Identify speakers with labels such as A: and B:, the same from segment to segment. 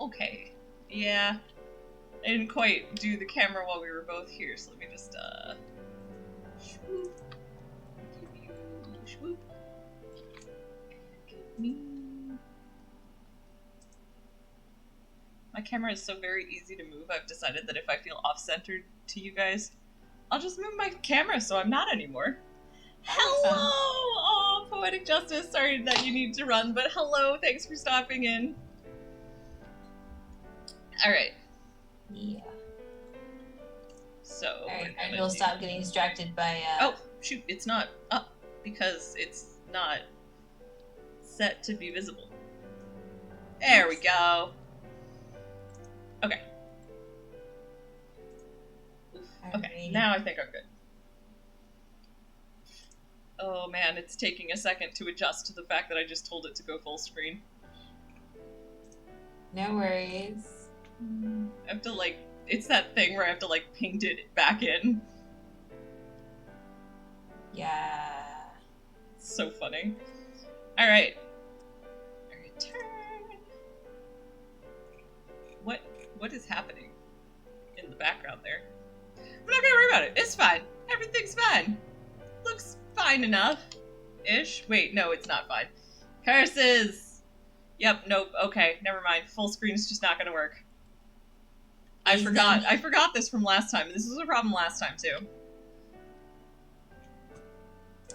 A: okay. Yeah. I didn't quite do the camera while we were both here, so let me just, swoop. Give you swoop. Give me... My camera is so very easy to move, I've decided that if I feel off-centered to you guys, I'll just move my camera so I'm not anymore. Hello! Oh, Poetic Justice, sorry that you need to run, but hello, thanks for stopping in. Alright.
B: Yeah.
A: So...
B: Alright, and we'll stop getting distracted by,
A: Oh, shoot, it's not up, because it's not set to be visible. There we go. Okay. Okay, now I think I'm good. Oh man, it's taking a second to adjust to the fact that I just told it to go full screen.
B: No worries.
A: I have to, like, it's that thing where I have to, like, paint it back in.
B: Yeah.
A: It's so funny. Alright. Return. What is happening in the background there? I'm not gonna worry about it. It's fine. Everything's fine. Looks fine enough. Ish. Wait, no, it's not fine. Curses! Yep, nope, okay, never mind. Full screen's just not gonna work. I forgot this from last time. This was a problem last time, too.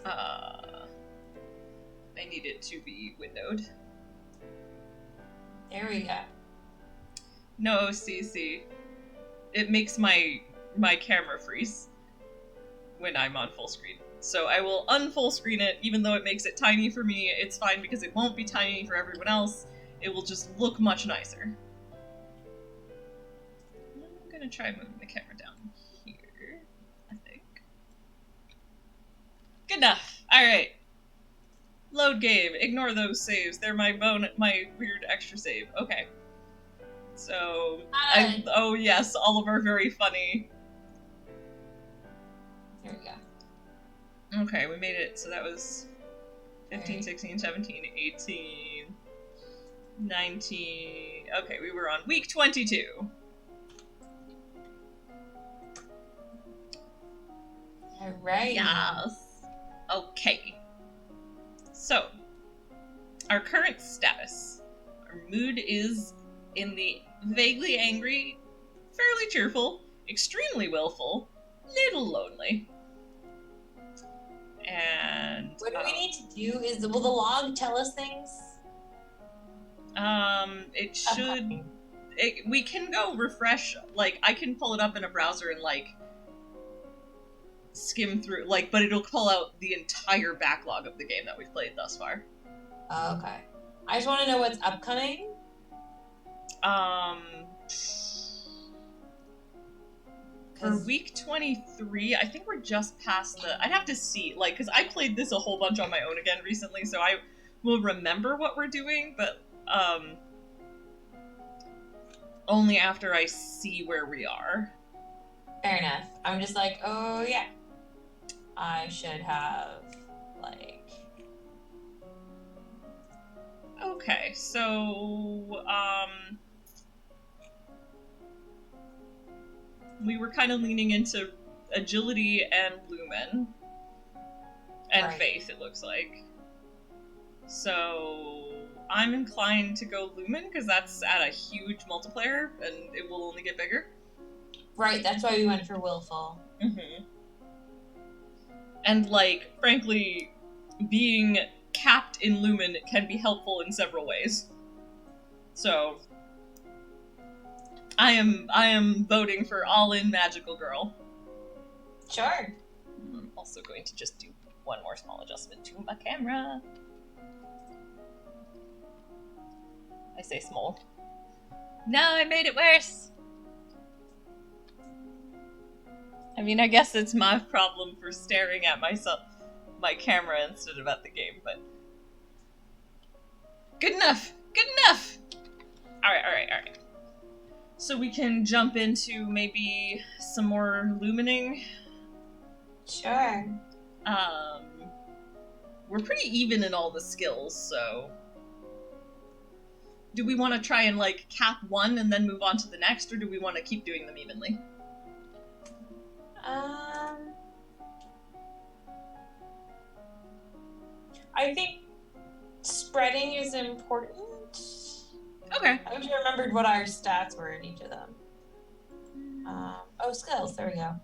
A: I need it to be windowed.
B: There we go.
A: No, CC. It makes my camera freeze when I'm on full screen. So I will unfull screen it, even though it makes it tiny for me. It's fine because it won't be tiny for everyone else. It will just look much nicer. I'm gonna try moving the camera down here, I think. Good enough. Alright. Load game. Ignore those saves. They're my weird extra save. Okay. So, oh yes, all of our very funny.
B: There we go.
A: Okay, we made it. So that was 15, 16, 17, 18, 19. Okay, we were on week 22.
B: Alright.
A: Yes. Okay. So, our current status. Our mood is in the vaguely angry, fairly cheerful, extremely willful, little lonely. And
B: what do we need to do? Will the log tell us things?
A: It should. We can go refresh. Like, I can pull it up in a browser and like skim through. Like, but it'll pull out the entire backlog of the game that we've played thus far.
B: Okay. I just want to know what's upcoming.
A: For week 23, I think we're just past the... I'd have to see, like, because I played this a whole bunch on my own again recently, so I will remember what we're doing, but, only after I see where we are.
B: Fair enough. I'm just like, oh, yeah. I should have, like...
A: Okay, so, we were kind of leaning into agility and lumen. And
B: right.
A: faith, it looks like. So, I'm inclined to go lumen, because that's at a huge multiplier, and it will only get bigger.
B: Right, that's why we went for willful.
A: Mm-hmm. And, like, frankly, being capped in lumen can be helpful in several ways. So... I am voting for all-in magical girl.
B: Sure.
A: I'm also going to just do one more small adjustment to my camera. I say small. No, I made it worse. I mean, I guess it's my problem for staring at my camera instead of at the game, but... Good enough! Good enough! Alright. So we can jump into maybe some more lumining.
B: Sure.
A: We're pretty even in all the skills, so... Do we want to try and, like, cap one and then move on to the next, or do we want to keep doing them evenly?
B: I think spreading is important.
A: Okay.
B: I wish I remembered what our stats were in each of them. Skills. There we go.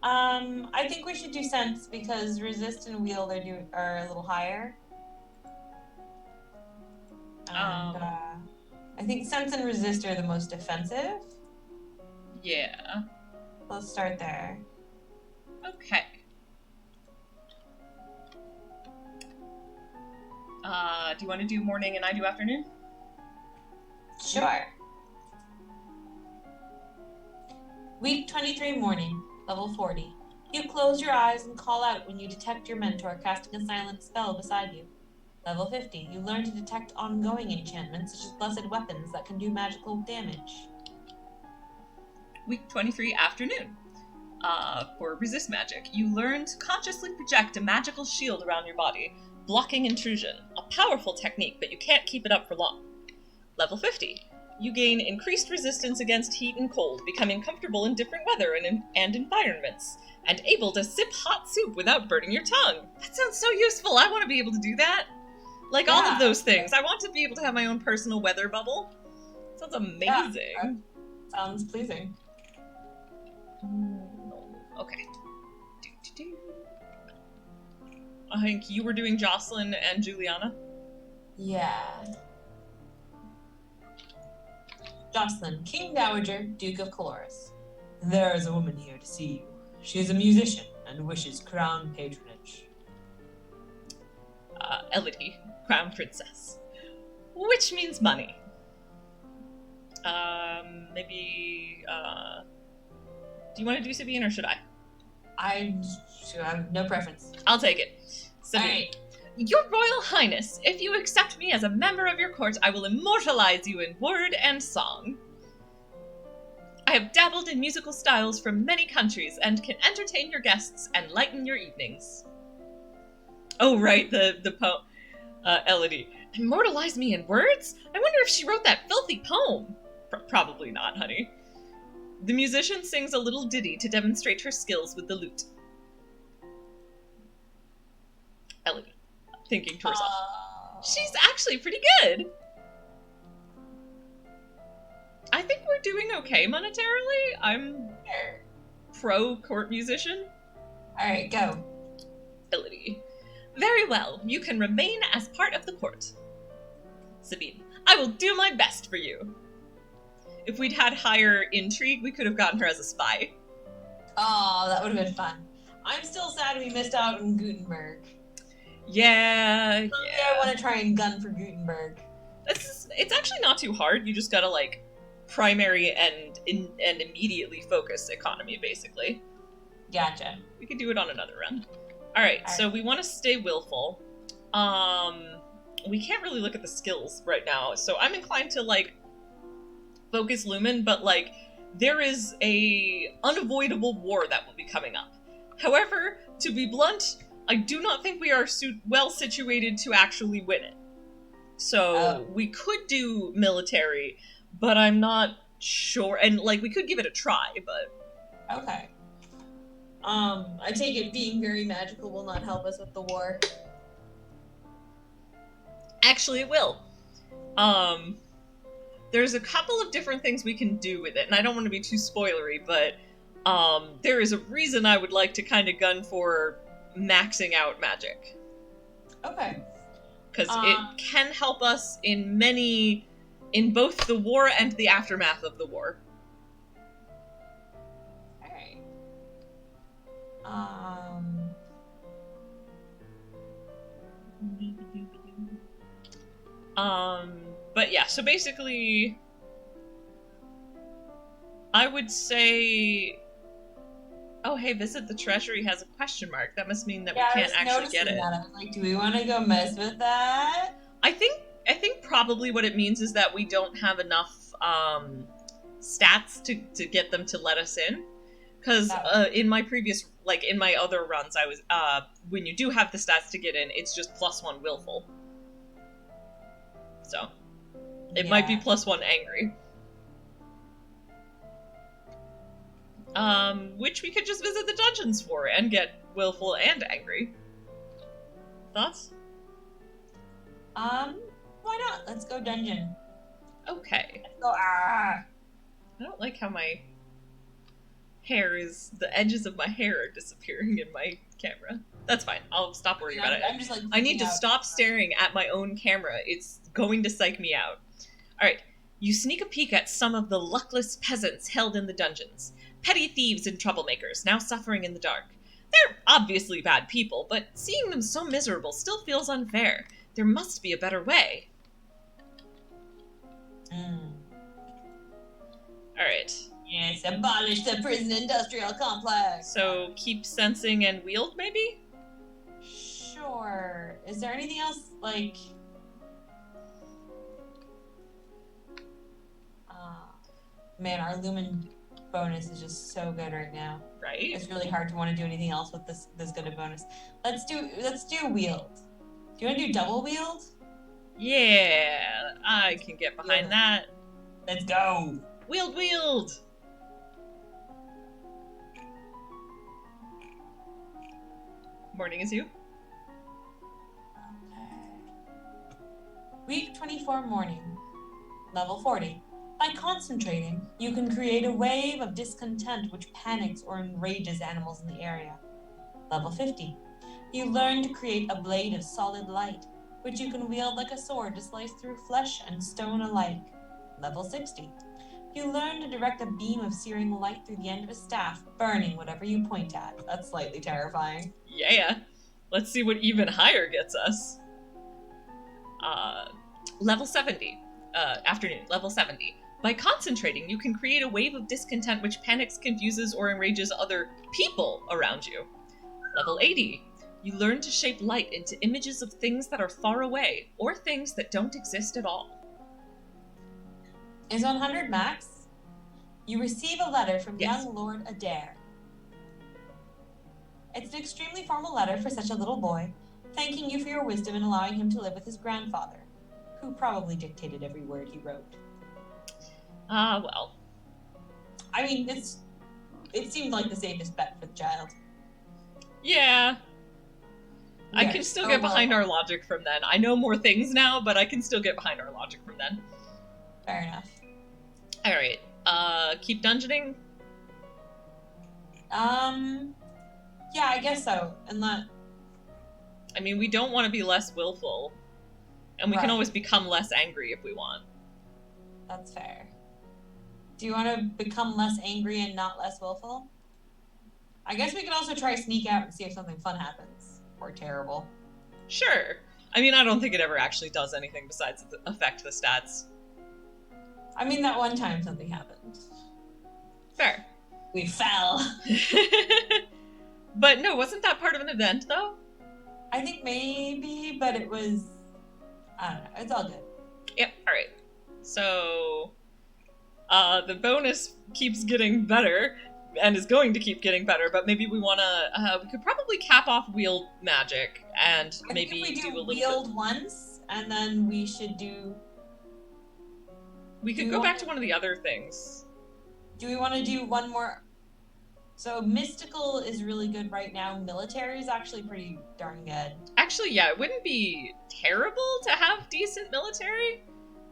B: I think we should do sense because resist and wield are a little higher. And I think sense and resist are the most defensive.
A: Yeah.
B: Let's start there.
A: Okay. Do you want to do morning and I do afternoon?
B: Sure. Week 23 morning, level 40. You close your eyes and call out when you detect your mentor casting a silent spell beside you. Level 50. You learn to detect ongoing enchantments such as blessed weapons that can do magical damage.
A: Week 23 afternoon. For resist magic, you learn to consciously project a magical shield around your body, blocking intrusion. A powerful technique, but you can't keep it up for long. Level 50. You gain increased resistance against heat and cold, becoming comfortable in different weather and environments, and able to sip hot soup without burning your tongue. That sounds so useful. I want to be able to do that. Like all of those things. I want to be able to have my own personal weather bubble. Sounds amazing.
B: Yeah, sounds pleasing.
A: Okay. I think you were doing Jocelyn and Juliana.
B: Yeah. Jocelyn, King Dowager, Duke of Caloris. There is a woman here to see you. She is a musician and wishes crown patronage.
A: Elodie, Crown Princess. Which means money. Maybe, do you want to do Sabine or should I?
B: I have no preference.
A: I'll take it. Sabine.
B: Right.
A: Your Royal Highness, if you accept me as a member of your court, I will immortalize you in word and song. I have dabbled in musical styles from many countries and can entertain your guests and lighten your evenings. Oh, right, the poem. Elodie. Immortalize me in words? I wonder if she wrote that filthy poem. Probably not, honey. The musician sings a little ditty to demonstrate her skills with the lute. Elodie, thinking to herself. She's actually pretty good. I think we're doing okay monetarily. I'm pro court musician.
B: Alright, go.
A: Elodie. Very well, you can remain as part of the court. Sabine. I will do my best for you. If we'd had higher intrigue, we could have gotten her as a spy.
B: Oh, that would have been fun. I'm still sad we missed out on Gutenberg.
A: Yeah.
B: Someday I want to try and gun for Gutenberg.
A: It's actually not too hard. You just gotta, like, primary and immediately focus economy, basically.
B: Gotcha.
A: We could do it on another run. Alright, so we want to stay willful. We can't really look at the skills right now, so I'm inclined to, like, focus Lumen, but, like, there is a unavoidable war that will be coming up. However, to be blunt, I do not think we are well situated to actually win it. So, we could do military, but I'm not sure, and, like, we could give it a try, but...
B: Okay. I take it being very magical will not help us with the war.
A: Actually, it will. There's a couple of different things we can do with it, and I don't want to be too spoilery, but there is a reason I would like to kind of gun for maxing out magic.
B: Okay.
A: Because it can help us in both the war and the aftermath of the war. But yeah, so basically, I would say, oh hey, visit the treasury has a question mark. That must mean that we can't actually get it.
B: That. I was like, do we want to go mess with that?
A: I think probably what it means is that we don't have enough stats to get them to let us in. Because in my previous, like in my other runs, I was when you do have the stats to get in, it's just +1 willful. So It might be +1 angry. Which we could just visit the dungeons for and get willful and angry. Thoughts?
B: Why not? Let's go dungeon.
A: Okay.
B: Let's go. Ah.
A: I don't like how my the edges of my hair are disappearing in my camera. That's fine. I'll stop worrying about it.
B: I'm just like.
A: I need to stop staring at my own camera. It's going to psych me out. Alright. You sneak a peek at some of the luckless peasants held in the dungeons. Petty thieves and troublemakers, now suffering in the dark. They're obviously bad people, but seeing them so miserable still feels unfair. There must be a better way. Alright.
B: Yes, abolish the prison industrial complex.
A: So keep sensing and wield, maybe?
B: Sure. Is there anything else, like... Man, our Lumen bonus is just so good right now.
A: Right?
B: It's really hard to want to do anything else with this good a bonus. Let's do wield. Do you want to do double wield?
A: Yeah, I can get behind that.
B: Let's go.
A: Wield! Morning is you.
B: Okay. Week 24 morning. Level 40. By concentrating, you can create a wave of discontent which panics or enrages animals in the area. Level 50. You learn to create a blade of solid light, which you can wield like a sword to slice through flesh and stone alike. Level 60. You learn to direct a beam of searing light through the end of a staff, burning whatever you point at. That's slightly terrifying.
A: Yeah. Let's see what even higher gets us. Level 70. Afternoon. Level 70. By concentrating, you can create a wave of discontent which panics, confuses, or enrages other people around you. Level 80. You learn to shape light into images of things that are far away, or things that don't exist at all.
B: Is 100 max? You receive a letter from
A: Yes.
B: young Lord Adair. It's an extremely formal letter for such a little boy, thanking you for your wisdom in allowing him to live with his grandfather, who probably dictated every word he wrote.
A: Well.
B: I mean, it seemed like the safest bet for the child.
A: Yeah. I can still get behind our logic from then. I know more things now, but I can still get behind our logic from then.
B: Fair enough.
A: Alright. Keep dungeoning?
B: Yeah, I guess so.
A: I mean, we don't want to be less willful. And we can always become less angry if we want.
B: That's fair. Do you want to become less angry and not less willful? I guess we could also try sneak out and see if something fun happens. Or terrible.
A: Sure. I mean, I don't think it ever actually does anything besides affect the stats.
B: I mean, that one time something happened.
A: Fair.
B: We fell.
A: But no, wasn't that part of an event, though?
B: I think maybe, but it was... I don't know. It's all good.
A: Yep, alright. So... the bonus keeps getting better, and is going to keep getting better, but maybe we want to... we could probably cap off wield magic, and maybe
B: I think if we
A: do a little
B: wield
A: bit...
B: once, and then we should do...
A: We could go back to one of the other things.
B: Do we want to do one more? So mystical is really good right now. Military is actually pretty darn good.
A: Actually, yeah, it wouldn't be terrible to have decent military.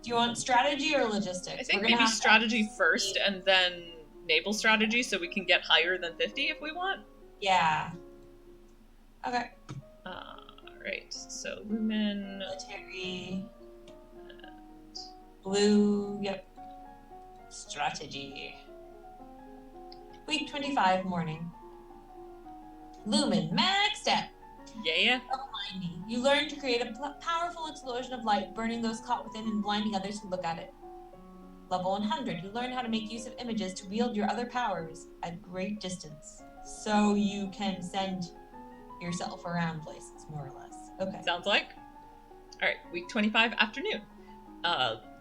B: Do you want strategy or logistics?
A: I think maybe strategy first and then naval strategy so we can get higher than 50 if we want.
B: Yeah. Okay.
A: Right, so Lumen.
B: Military. Blue, yep. Strategy. Week 25 morning. Lumen, maxed out.
A: Yeah.
B: Level 90. You learn to create a powerful explosion of light, burning those caught within and blinding others who look at it. Level 100. You learn how to make use of images to wield your other powers at great distance. So you can send yourself around places, more or less. Okay.
A: Sounds like. Alright, week 25, afternoon.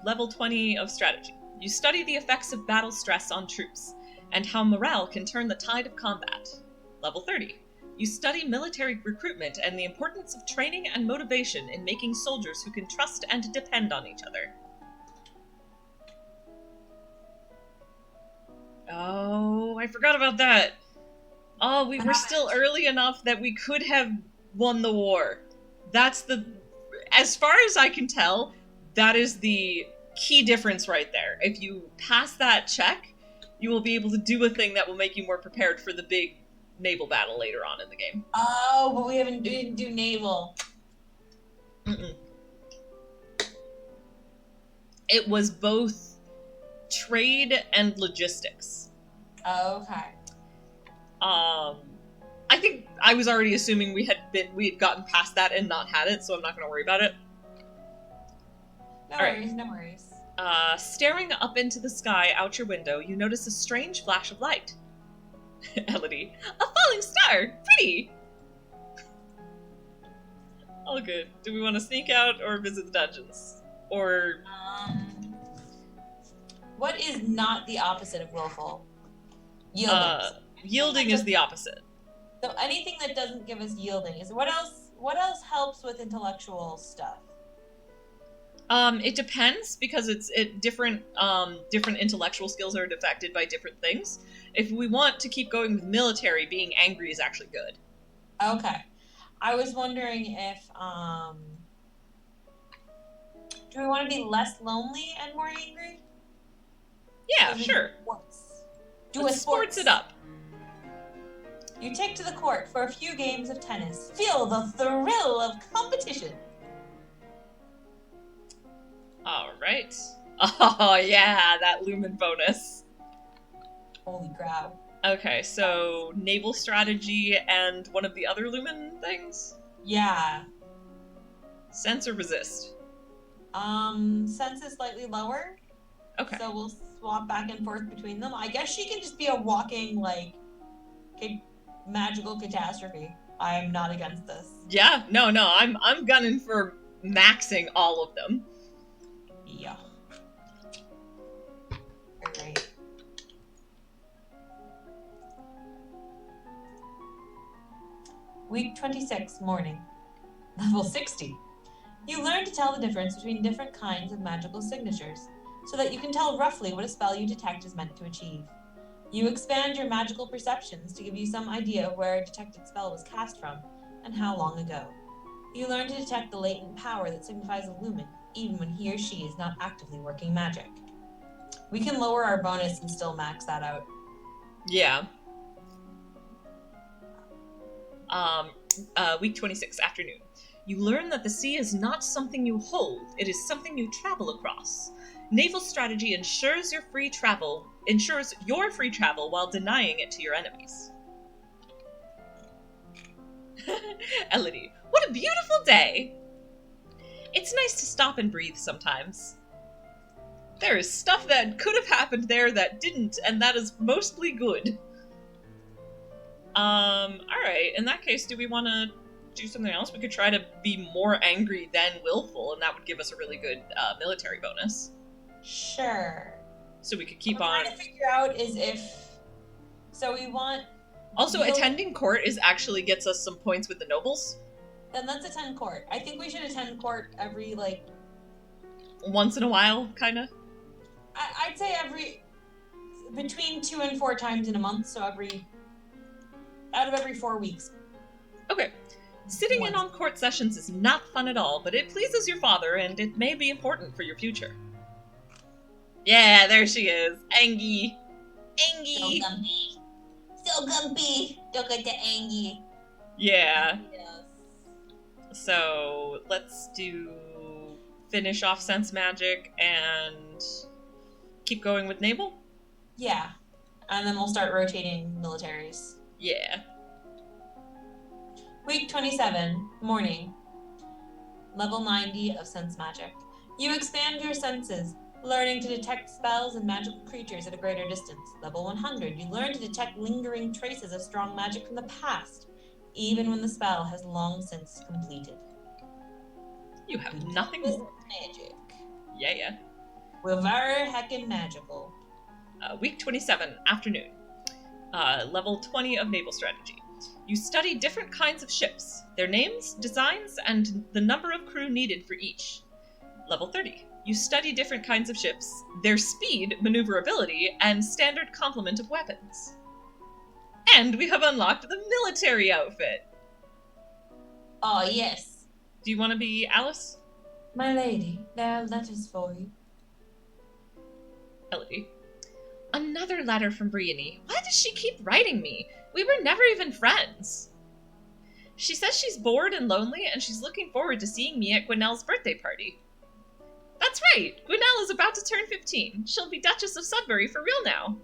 A: Level 20 of strategy. You study the effects of battle stress on troops, and how morale can turn the tide of combat. Level 30. You study military recruitment and the importance of training and motivation in making soldiers who can trust and depend on each other. Oh, I forgot about that. Oh, we
B: What
A: were
B: happened?
A: still early enough that we could have won the war. That's the... As far as I can tell, that is the key difference right there. If you pass that check, you will be able to do a thing that will make you more prepared for the big naval battle later on in the game.
B: Oh, but we didn't do naval.
A: Mm-mm. It was both trade and logistics.
B: Okay.
A: I think I was already assuming we had gotten past that and not had it, so I'm not going to worry about it.
B: No
A: All right.
B: worries, no worries.
A: Staring up into the sky out your window, you notice a strange flash of light. Elodie, a falling star! Pretty! All good. Do we want to sneak out or visit the dungeons? Or...
B: What is not the opposite of willful? Yielding.
A: Yielding is the opposite.
B: So anything that doesn't give us yielding is what else helps with intellectual stuff?
A: It depends because different intellectual skills are affected by different things. If we want to keep going with military, being angry is actually good.
B: Okay. I was wondering if do we want to be less lonely and more angry?
A: Yeah, sure.
B: Let's
A: sports it up.
B: You take to the court for a few games of tennis. Feel the thrill of competition.
A: All right. Oh, yeah, that lumen bonus.
B: Holy crap.
A: Okay, so naval strategy and one of the other lumen things?
B: Yeah.
A: Sense or resist?
B: Sense is slightly lower.
A: Okay.
B: So we'll swap back and forth between them. I guess she can just be a walking, like, magical catastrophe. I am not against this.
A: Yeah, no, I'm gunning for maxing all of them.
B: Yeah. Alright. Week 26, morning. Level 60. You learn to tell the difference between different kinds of magical signatures, so that you can tell roughly what a spell you detect is meant to achieve. You expand your magical perceptions to give you some idea of where a detected spell was cast from, and how long ago. You learn to detect the latent power that signifies a lumen, even when he or she is not actively working magic. We can lower our bonus and still max that out.
A: Yeah. Week 26, afternoon. You learn that the sea is not something you hold, it is something you travel across. Naval strategy ensures your free travel while denying it to your enemies. Elodie, what a beautiful day! It's nice to stop and breathe sometimes. There is stuff that could have happened there that didn't, and that is mostly good. Alright, in that case, do we want to do something else? We could try to be more angry than willful, and that would give us a really good military bonus.
B: Sure.
A: So we could keep
B: what
A: on...
B: I'm trying to figure out is if... So we want...
A: Also, attending court actually gets us some points with the nobles.
B: Then let's attend court. I think we should attend court every, like...
A: Once in a while, kinda?
B: I'd say between 2 and 4 times in a month, so out of every 4 weeks.
A: Okay. Sitting in on court sessions is not fun at all, but it pleases your father, and it may be important for your future. Yeah, there she is. Angie. Angie.
B: So gumpy. So gumpy. Look at the Angie.
A: Yeah.
B: Yes.
A: So, let's finish off sense magic and keep going with naval?
B: Yeah. And then we'll start rotating militaries.
A: Yeah.
B: Week 27, morning. Level 90 of sense magic. You expand your senses, learning to detect spells and magical creatures at a greater distance. Level 100, you learn to detect lingering traces of strong magic from the past, even when the spell has long since completed.
A: You have nothing more.
B: Magic.
A: Yeah.
B: We're very heckin' magical.
A: Week 27, afternoon. Level 20 of naval strategy. You study different kinds of ships, their names, designs, and the number of crew needed for each. Level 30. You study different kinds of ships, their speed, maneuverability, and standard complement of weapons. And we have unlocked the military outfit.
B: Oh, yes.
A: Do you want to be Alice?
B: My lady, there are letters for you.
A: Elodie. Another letter from Brienne. Why does she keep writing me? We were never even friends. She says she's bored and lonely, and she's looking forward to seeing me at Gwinnell's birthday party. That's right! Gwinnell is about to turn 15. She'll be Duchess of Sudbury for real now.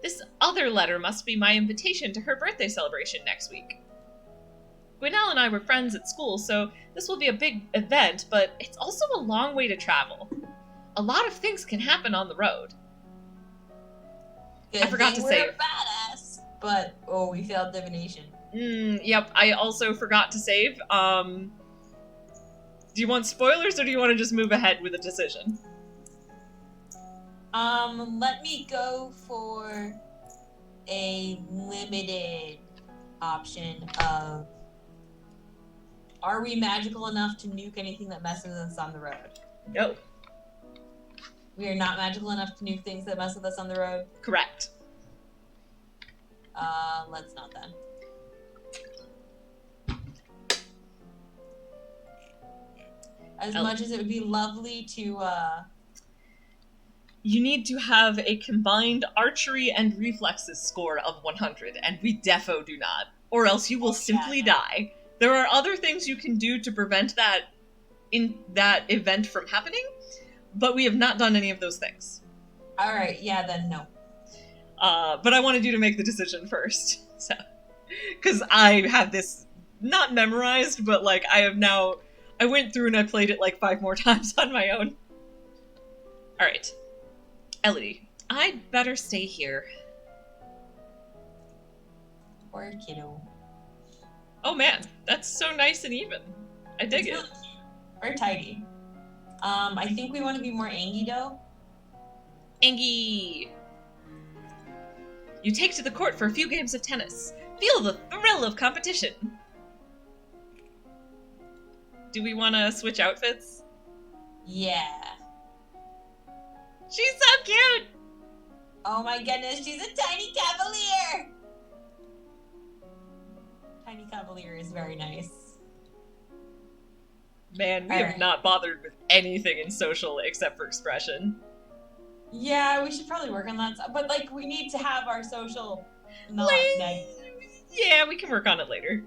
A: This other letter must be my invitation to her birthday celebration next week. Gwinnell and I were friends at school, so this will be a big event, but it's also a long way to travel. A lot of things can happen on the road.
B: Good
A: I forgot to
B: thing
A: save.
B: we're badass, but we failed divination.
A: Yep, I also forgot to save. Do you want spoilers, or do you want to just move ahead with a decision?
B: Let me go for a limited option of, are we magical enough to nuke anything that messes us on the road?
A: No.
B: We are not magical enough to nuke things that mess with us on the road?
A: Correct.
B: Let's not then. As much as it would be lovely to,
A: You need to have a combined archery and reflexes score of 100, and we defo do not. Or else you will simply die. There are other things you can do to prevent that event from happening, but we have not done any of those things.
B: Alright, yeah, then no.
A: But I wanted you to make the decision first. So, because I have this not memorized, but like I went through and I played it like 5 more times on my own. Alright. Elodie, I'd better stay here.
B: Poor kiddo.
A: Oh man, that's so nice and even. I dig it.
B: Really cute. We're tidy. I think we want to be more Angie though.
A: Angie! You take to the court for a few games of tennis. Feel the thrill of competition. Do we want to switch outfits?
B: Yeah.
A: She's so cute!
B: Oh my goodness, she's a tiny cavalier! Tiny cavalier is very nice.
A: Man, we have not bothered with anything in social except for expression.
B: Yeah, we should probably work on that. But, like, we need to have our social not negative.
A: Yeah, we can work on it later.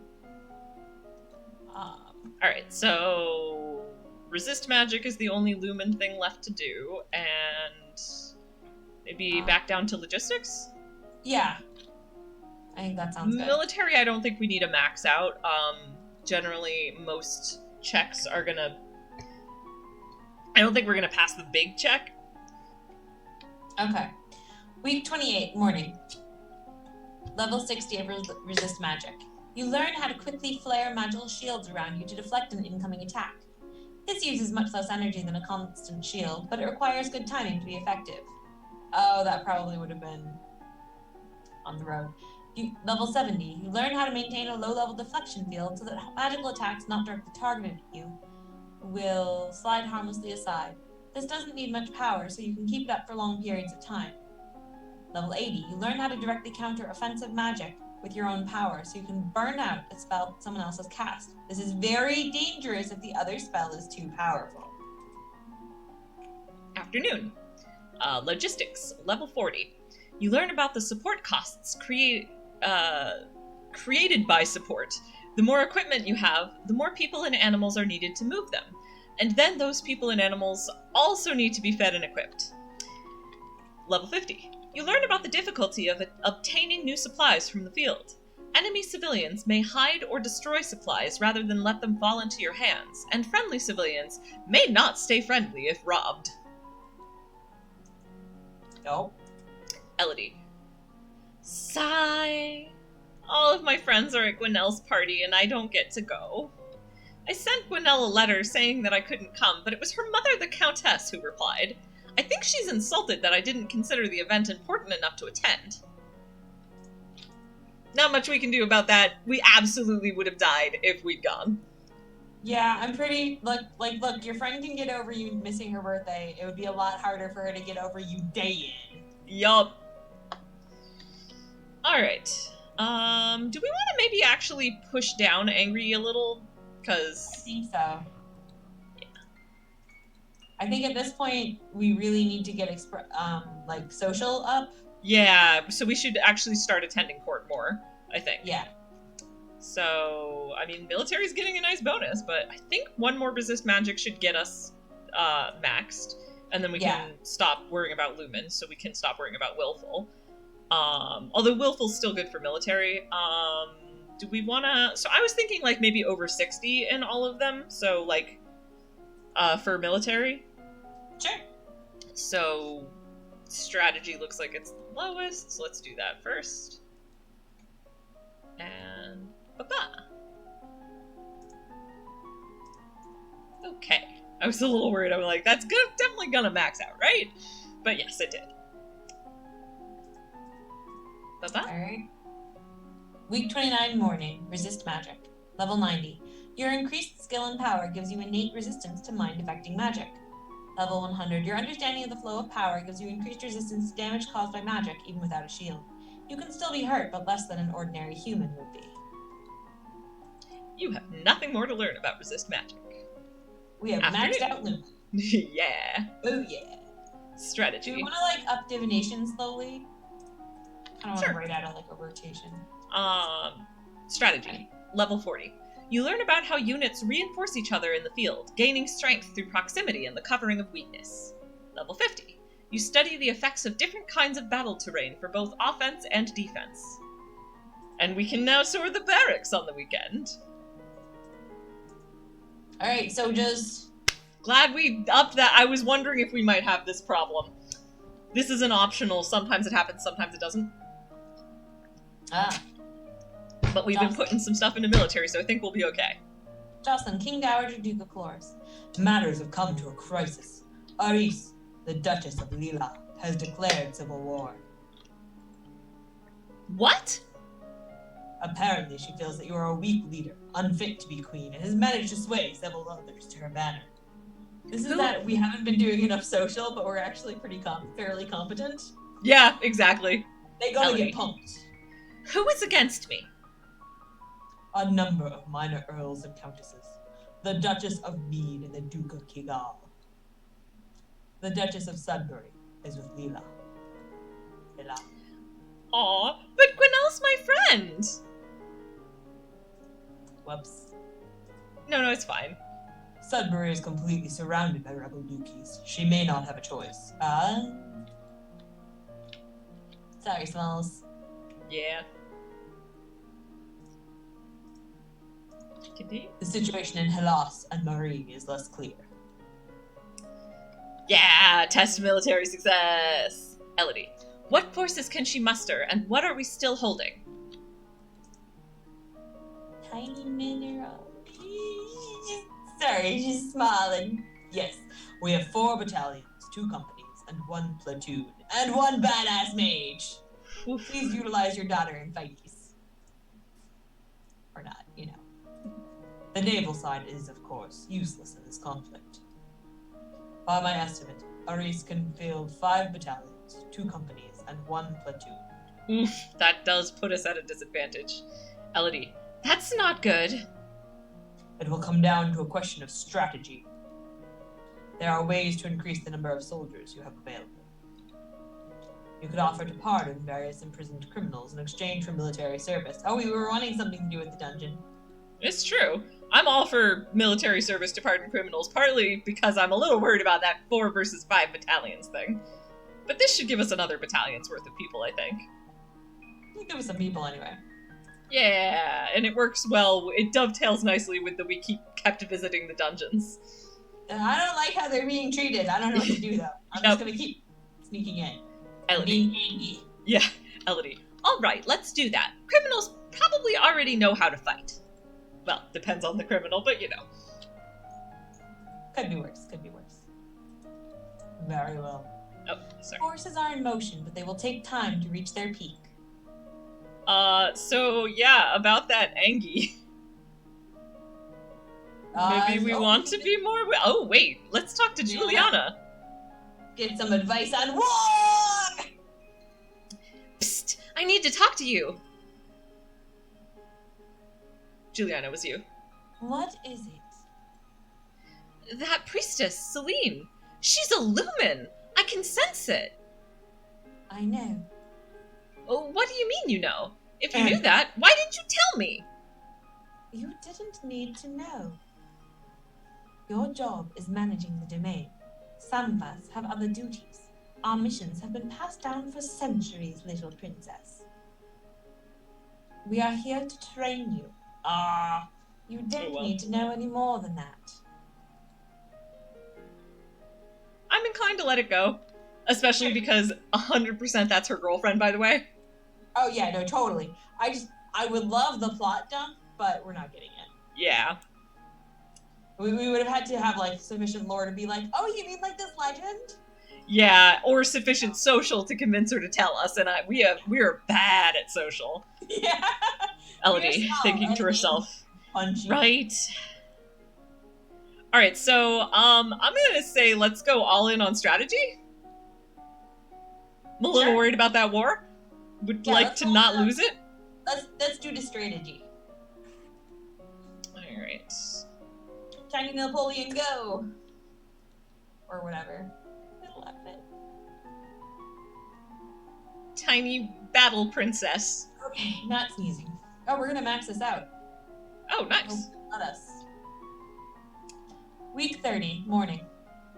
A: Alright, so... resist magic is the only lumen thing left to do, and... maybe back down to logistics?
B: Yeah. I think that sounds good.
A: Military, I don't think we need a max out. Generally, most checks are gonna... I don't think we're gonna pass the big check.
B: Okay. Week 28, morning. Level 60 of resist magic. You learn how to quickly flare magical shields around you to deflect an incoming attack. This uses much less energy than a constant shield, but it requires good timing to be effective. Oh, that probably would have been on the road. Level 70. You learn how to maintain a low-level deflection field so that magical attacks not directly targeted at you will slide harmlessly aside. This doesn't need much power, so you can keep it up for long periods of time. Level 80. You learn how to directly counter offensive magic with your own power, so you can burn out a spell that someone else has cast. This is very dangerous if the other spell is too powerful.
A: Afternoon. Logistics, level 40. You learn about the support costs created by support. The more equipment you have, the more people and animals are needed to move them. And then those people and animals also need to be fed and equipped. Level 50. You learn about the difficulty of obtaining new supplies from the field. Enemy civilians may hide or destroy supplies rather than let them fall into your hands, and friendly civilians may not stay friendly if robbed.
B: Nope.
A: Elodie. Sigh. All of my friends are at Gwinnell's party and I don't get to go. I sent Gwinnell a letter saying that I couldn't come, but it was her mother, the Countess, who replied. I think she's insulted that I didn't consider the event important enough to attend. Not much we can do about that. We absolutely would have died if we'd gone.
B: Yeah, I'm pretty look, your friend can get over you missing her birthday. It would be a lot harder for her to get over you day in.
A: Yup. Alright. Do we want to maybe actually push down Angry a little?
B: I
A: Because...
B: think so. I think at this point we really need to get like social up.
A: Yeah, so we should actually start attending court more, I think.
B: Yeah.
A: So, I mean, military's getting a nice bonus, but I think one more resist magic should get us maxed, and then we can stop worrying about Lumen, so we can stop worrying about Willful. Although Willful's still good for military. Do we want to... So I was thinking, like, maybe over 60 in all of them, so, like, for military.
B: Sure.
A: So, strategy looks like it's the lowest, so let's do that first. And... ba-ba. Okay. I was a little worried. I'm like, that's definitely gonna max out, right? But yes, it did. Ba-ba.
B: Alright. Week 29 morning. Resist magic. Level 90. Your increased skill and power gives you innate resistance to mind-affecting magic. Level 100. Your understanding of the flow of power gives you increased resistance to damage caused by magic, even without a shield. You can still be hurt, but less than an ordinary human would be.
A: You have nothing more to learn about resist magic.
B: We have maxed out Lumen.
A: Yeah.
B: Oh yeah.
A: Strategy.
B: Do we want to like up divination slowly? I don't want
A: Sure.
B: to write out of like a rotation.
A: Strategy.
B: Okay.
A: Level 40. You learn about how units reinforce each other in the field, gaining strength through proximity and the covering of weakness. Level 50. You study the effects of different kinds of battle terrain for both offense and defense. And we can now tour the barracks on the weekend.
B: Alright, so just...
A: Glad we upped that. I was wondering if we might have this problem. This is an optional. Sometimes it happens, sometimes it doesn't.
B: Ah.
A: But we've been putting some stuff into military, so I think we'll be okay.
B: Jocelyn, King Dowager Duke of Clores. Matters have come to a crisis. Aris, the Duchess of Lila, has declared civil war.
A: What?
B: Apparently, she feels that you are a weak leader, unfit to be queen, and has managed to sway several others to her banner. This is that we haven't been doing enough social, but we're actually fairly competent.
A: Yeah, exactly.
B: They gotta get pumped.
A: Who is against me?
B: A number of minor earls and countesses. The Duchess of Mead and the Duke of Kigal. The Duchess of Sudbury is with Lila. Lila.
A: Aw, but Gwenelle's my friend!
B: Whoops.
A: No, it's fine.
B: Sudbury is completely surrounded by rebel dukies. She may not have a choice. Sorry, Smalls.
A: Yeah. Continue?
B: The situation in Hellas and Marie is less clear.
A: Yeah, test military success! Elodie, what forces can she muster, and what are we still holding?
B: Tiny mineral. Sorry, she's smiling. Yes, we have 4 battalions, 2 companies, and 1 platoon, and 1 badass mage. Please utilize your daughter in fighties. Or not, you know. The naval side is, of course, useless in this conflict. By my estimate, Aris can field 5 battalions, 2 companies, and 1 platoon.
A: Oof, that does put us at a disadvantage. Elodie, that's not good.
B: It will come down to a question of strategy. There are ways to increase the number of soldiers you have available. You could offer to pardon various imprisoned criminals in exchange for military service. Oh, we were wanting something to do with the dungeon.
A: It's true. I'm all for military service to pardon criminals, partly because I'm a little worried about that 4 versus 5 battalions thing. But this should give us another battalion's worth of people, I think.
B: It'll give us some people anyway.
A: Yeah, and it works well. It dovetails nicely with the we kept visiting the dungeons.
B: I don't like how they're being treated. I don't know what to do, though. I'm just gonna keep sneaking in.
A: Elodie. Yeah, Elodie. Alright, let's do that. Criminals probably already know how to fight. Well, depends on the criminal, but you know.
B: Could be worse, could be worse. Very well.
A: Oh, sorry.
B: Forces are in motion, but they will take time to reach their peak.
A: So yeah, about that Angie. Maybe we want to be more... Oh, wait. Let's talk to Juliana.
B: Get some advice on war!
A: Psst! I need to talk to you. Juliana, it was you.
B: What is it?
A: That priestess, Celine. She's a lumen. I can sense it.
B: I know.
A: Oh, what do you mean you know? If you knew that, why didn't you tell me?
B: You didn't need to know. Your job is managing the domain. Some of us have other duties. Our missions have been passed down for centuries, little princess. We are here to train you. You don't need to know any more than that.
A: I'm inclined to let it go. Especially because 100% that's her girlfriend, by the way.
B: Oh yeah, no, totally. I would love the plot dump, but we're not getting it.
A: Yeah.
B: We would have had to have, like, sufficient lore to be like, oh, you mean like this legend?
A: Yeah, or sufficient social to convince her to tell us, and we are bad at social.
B: Yeah.
A: Elodie, thinking to herself.
B: Punchy.
A: Right. Alright, so, I'm gonna say let's go all in on strategy. I'm a little worried about that war. Would like to not lose it.
B: Let's do the strategy.
A: Alright.
B: Tiny Napoleon, go! Or whatever. I love it.
A: Tiny battle princess.
B: Okay, not sneezing. Oh, we're gonna max this out.
A: Oh, nice.
B: Oh, not us. Week 30, morning.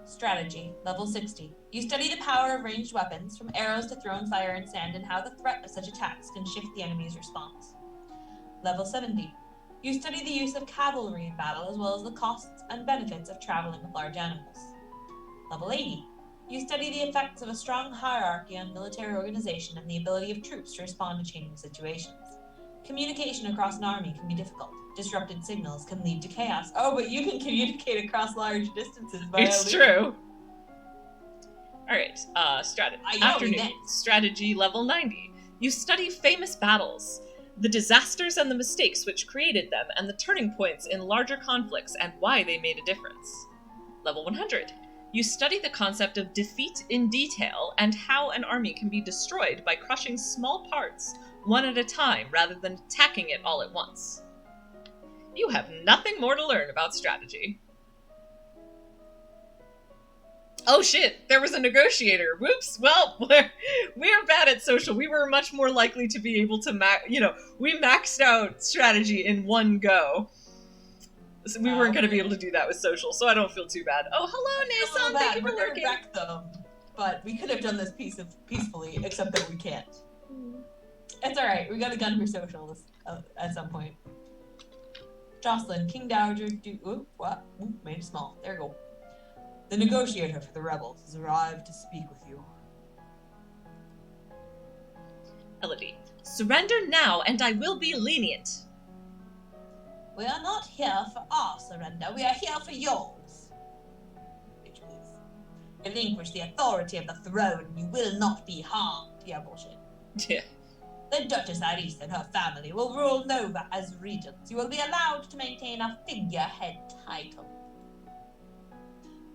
B: Strategy, level 60. You study the power of ranged weapons, from arrows to thrown fire and sand, and how the threat of such attacks can shift the enemy's response. Level 70. You study the use of cavalry in battle, as well as the costs and benefits of traveling with large animals. Level 80. You study the effects of a strong hierarchy on military organization and the ability of troops to respond to changing situations. Communication across an army can be difficult. Disrupted signals can lead to chaos. Oh, but you can communicate across large distances by
A: It's true. Alright, afternoon. Strategy level 90. You study famous battles, the disasters and the mistakes which created them, and the turning points in larger conflicts and why they made a difference. Level 100. You study the concept of defeat in detail and how an army can be destroyed by crushing small parts one at a time rather than attacking it all at once. You have nothing more to learn about strategy. Oh shit, there was a negotiator. Whoops. Well, we're bad at social. We were much more likely to be able to we maxed out strategy in one go. So we weren't going to be able to do that with social, so I don't feel too bad. Oh, hello, Nason. Thank you for lurking.
B: Wreck them, but we could have done this peacefully, except that we can't. It's alright. We got a gun for social at some point. Jocelyn, King Dowager, made it small. There you go. The negotiator for the rebels has arrived to speak with you.
A: Elodie, surrender now and I will be lenient.
B: We are not here for our surrender. We are here for yours. Relinquish the authority of the throne and you will not be harmed. Yeah, bullshit.
A: Yeah.
B: The Duchess Iris and her family will rule Nova as regents. You will be allowed to maintain a figurehead title.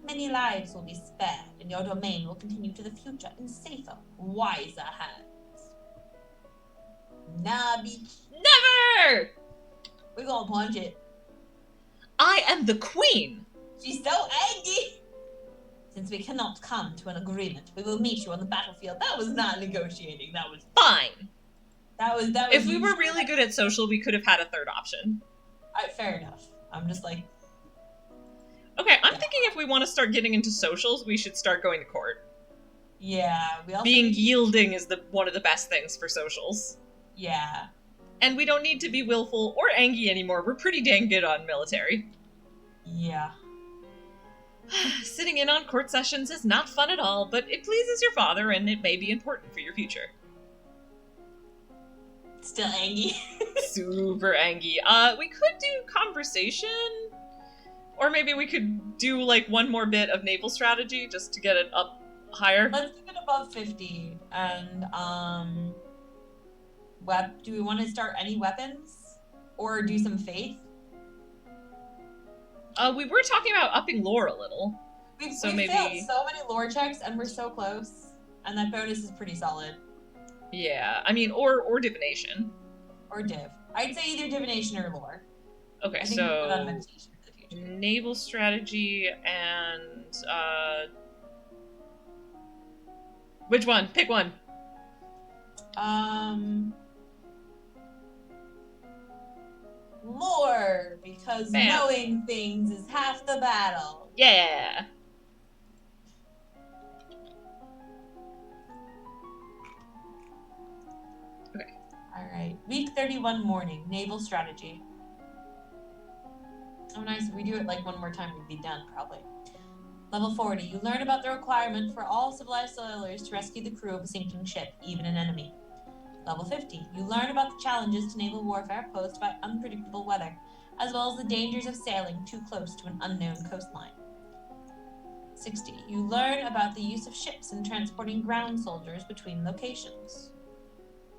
B: Many lives will be spared, and your domain will continue to the future in safer, wiser hands. Nah, bitch.
A: Never!
B: We're gonna punch it.
A: I am the queen!
B: She's so angry! Since we cannot come to an agreement, we will meet you on the battlefield. That was not negotiating, that was...
A: Fine!
B: That was
A: if we were really good at social, we could have had a third option.
B: Fair enough. I'm just like...
A: Okay, I'm thinking if we want to start getting into socials, we should start going to court.
B: Yeah, we also...
A: Being yielding is one of the best things for socials.
B: Yeah.
A: And we don't need to be willful or angry anymore. We're pretty dang good on military.
B: Yeah.
A: Sitting in on court sessions is not fun at all, but it pleases your father and it may be important for your future.
B: Still angry.
A: Super angry. We could do conversation. Or maybe we could do, like, one more bit of naval strategy just to get it up higher.
B: Let's do it above 50. And, do we want to start any weapons? Or do some faith?
A: We were talking about upping lore a little.
B: We've
A: So
B: failed
A: maybe-
B: so many lore checks, and we're so close. And that bonus is pretty solid.
A: Yeah, I mean, or divination.
B: Or div. I'd say either divination or lore.
A: Okay,
B: I think we're good on
A: so
B: meditation for the future.
A: naval strategy and which one? Pick one.
B: Lore, because
A: Bam.
B: knowing things is half the battle.
A: Yeah. Okay.
B: Alright. Week 31 morning. Naval strategy. Oh, nice. If we do it like one more time, we'd be done, probably. Level 40. You learn about the requirement for all civilized sailors to rescue the crew of a sinking ship, even an enemy. Level 50. You learn about the challenges to naval warfare posed by unpredictable weather, as well as the dangers of sailing too close to an unknown coastline. 60. You learn about the use of ships in transporting ground soldiers between locations.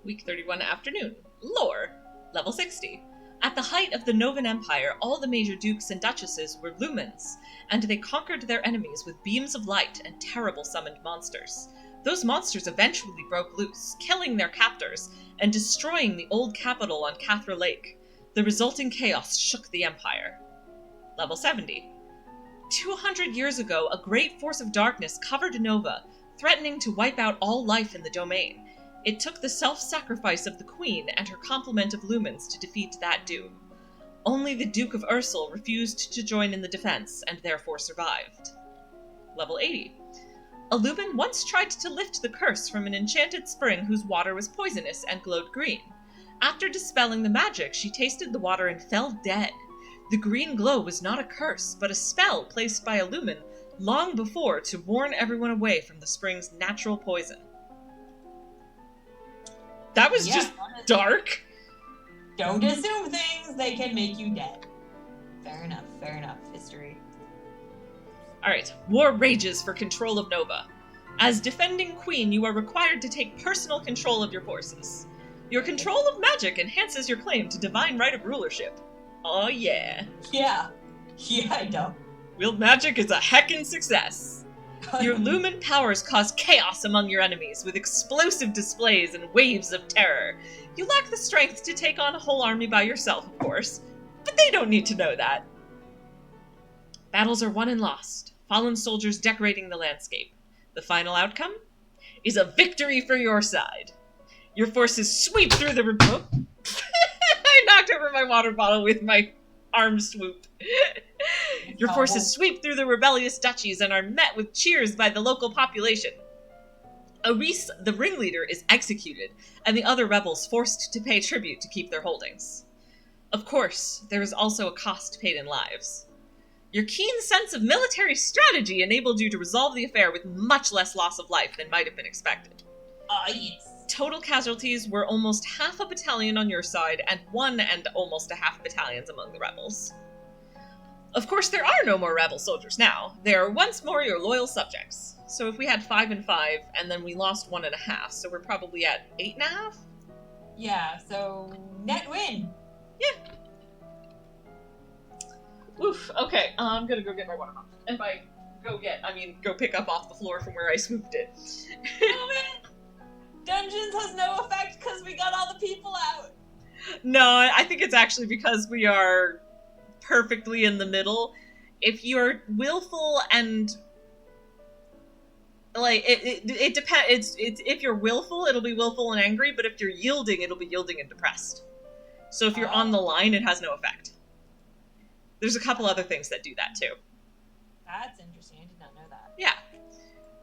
A: Week 31 afternoon. Lore. Level 60. At the height of the Novan Empire, all the major dukes and duchesses were lumens, and they conquered their enemies with beams of light and terrible summoned monsters. Those monsters eventually broke loose, killing their captors and destroying the old capital on Cathra Lake. The resulting chaos shook the empire. Level 70. 200 years ago, a great force of darkness covered Nova, threatening to wipe out all life in the domain. It took the self-sacrifice of the Queen and her complement of lumens to defeat that doom. Only the Duke of Ursul refused to join in the defense, and therefore survived. Level 80. A lumen once tried to lift the curse from an enchanted spring whose water was poisonous and glowed green. After dispelling the magic, she tasted the water and fell dead. The green glow was not a curse, but a spell placed by a lumen long before to warn everyone away from the spring's natural poison. That was just dark.
B: Don't assume things, they can make you dead. Fair enough, history.
A: Alright, war rages for control of Nova. As defending queen, you are required to take personal control of your forces. Your control of magic enhances your claim to divine right of rulership. Oh yeah.
B: Yeah, I know.
A: Wield magic is a heckin' success. Your lumen powers cause chaos among your enemies, with explosive displays and waves of terror. You lack the strength to take on a whole army by yourself, of course, but they don't need to know that. Battles are won and lost, fallen soldiers decorating the landscape. The final outcome is a victory for your side. Your forces sweep through the... I knocked over my water bottle with my arm swoop. Your forces sweep through the rebellious duchies and are met with cheers by the local population. Aris, the ringleader, is executed, and the other rebels forced to pay tribute to keep their holdings. Of course, there is also a cost paid in lives. Your keen sense of military strategy enabled you to resolve the affair with much less loss of life than might have been expected.
B: Yes.
A: Total casualties were almost half a battalion on your side, and 1 and almost a half battalions among the rebels. Of course, there are no more rebel soldiers now. They are once more your loyal subjects. So if we had 5 and 5, and then we lost 1.5, so we're probably at 8.5?
B: Yeah, so net win.
A: Yeah. Oof, okay, I'm gonna go get my water bottle. And by go get, I mean go pick up off the floor from where I swooped it.
B: Oh man! Dungeons has no effect because we got all the people out.
A: No, I think it's actually because we are perfectly in the middle. If you're willful and like it depends. It's if you're willful, it'll be willful and angry. But if you're yielding, it'll be yielding and depressed. So if you're on the line, it has no effect. There's a couple other things that do that too.
B: That's interesting. I did not know that.
A: Yeah.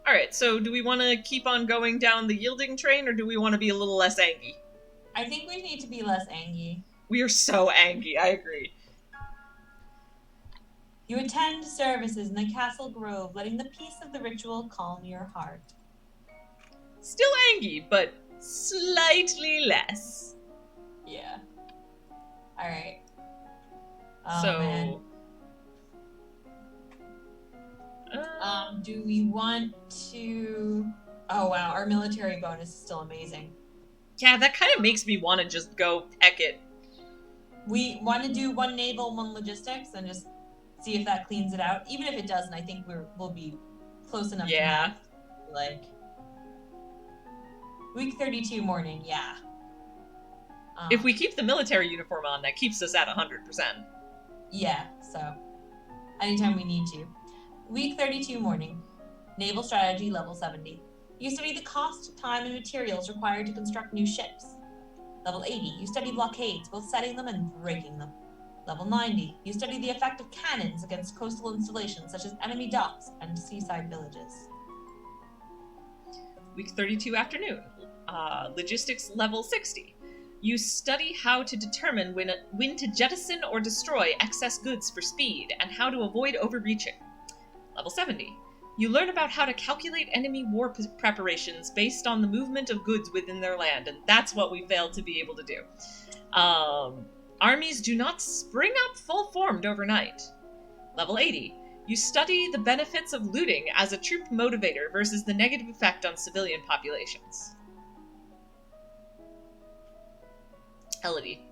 A: All right. So do we want to keep on going down the yielding train, or do we want to be a little less angry?
B: I think we need to be less angry.
A: We are so angry. I agree.
B: You attend services in the castle grove, letting the peace of the ritual calm your heart.
A: Still angry, but slightly less.
B: Yeah. All right. Oh,
A: so,
B: man. Do we want to... Oh, wow. Our military bonus is still amazing.
A: Yeah, that kind of makes me want to just go heck it.
B: We want to do 1 naval, 1 logistics, and just see if that cleans it out. Even if it doesn't, I think we'll be close enough to
A: Yeah.
B: math. Like, week 32 morning, yeah.
A: If we keep the military uniform on, that keeps us at 100%.
B: Yeah, so anytime we need to. Week 32 morning, naval strategy level 70. You study the cost, time, and materials required to construct new ships. Level 80, you study blockades, both setting them and breaking them. Level 90, you study the effect of cannons against coastal installations such as enemy docks and seaside villages.
A: Week 32 afternoon, logistics level 60. You study how to determine when to jettison or destroy excess goods for speed and how to avoid overreaching. Level 70. You learn about how to calculate enemy war preparations based on the movement of goods within their land, and that's what we failed to be able to do. Armies do not spring up full-formed overnight. Level 80. You study the benefits of looting as a troop motivator versus the negative effect on civilian populations. Elodie.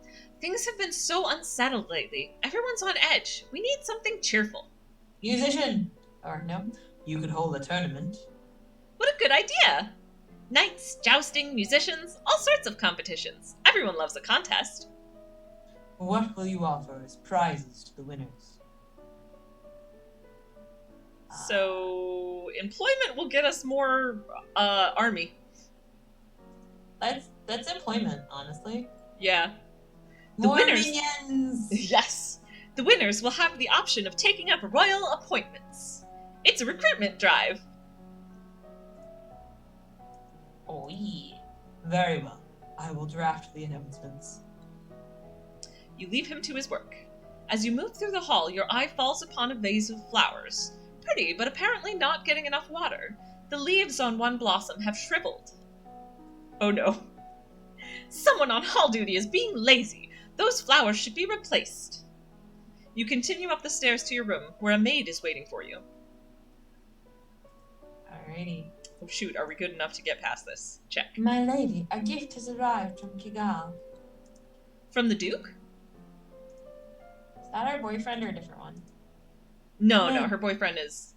A: Things have been so unsettled lately. Everyone's on edge. We need something cheerful.
B: Musician! Or no, you could hold a tournament.
A: What a good idea! Knights, jousting, musicians, all sorts of competitions. Everyone loves a contest.
B: What will you offer as prizes to the winners?
A: So, employment will get us more, army.
B: That's employment, honestly.
A: Yeah.
B: More minions!
A: Yes! The winners will have the option of taking up royal appointments. It's a recruitment drive.
B: Oh, yeah. Very well. I will draft the announcements.
A: You leave him to his work. As you move through the hall, your eye falls upon a vase of flowers. Pretty, but apparently not getting enough water. The leaves on one blossom have shriveled. Oh no. Someone on hall duty is being lazy. Those flowers should be replaced. You continue up the stairs to your room, where a maid is waiting for you.
B: Alrighty.
A: Oh shoot, are we good enough to get past this? Check.
B: My lady, a gift has arrived from Kigal.
A: From the Duke?
B: Is that our boyfriend or a different one?
A: No, her boyfriend is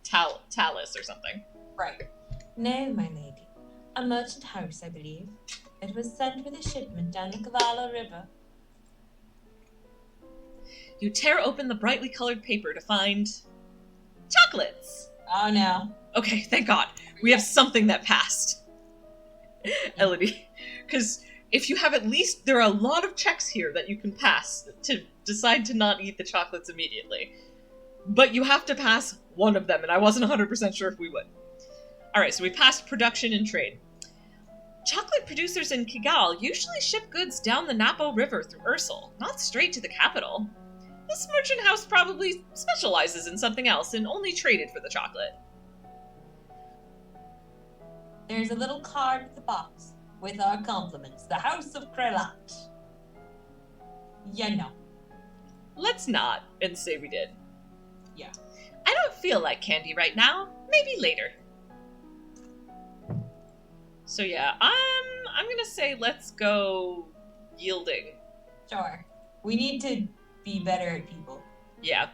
A: Talus or something.
B: Right. No, my lady. A merchant house, I believe. It was sent with a shipment down the Kavala River.
A: You tear open the brightly colored paper to find chocolates.
B: Oh no.
A: Okay, thank God. We have something that passed. Elodie. Because if you have there are a lot of checks here that you can pass to decide to not eat the chocolates immediately. But you have to pass one of them, and I wasn't 100% sure if we would. Alright, so we passed production and trade. Chocolate producers in Kigal usually ship goods down the Napo River through Ursul, not straight to the capital. This merchant house probably specializes in something else and only traded for the chocolate.
B: There's a little card with the box, with our compliments. The House of Krelat. You know.
A: Let's not, and say we did.
B: Yeah.
A: I don't feel like candy right now. Maybe later. So yeah, I'm gonna say let's go yielding.
B: Sure. We need to be better at people.
A: Yeah.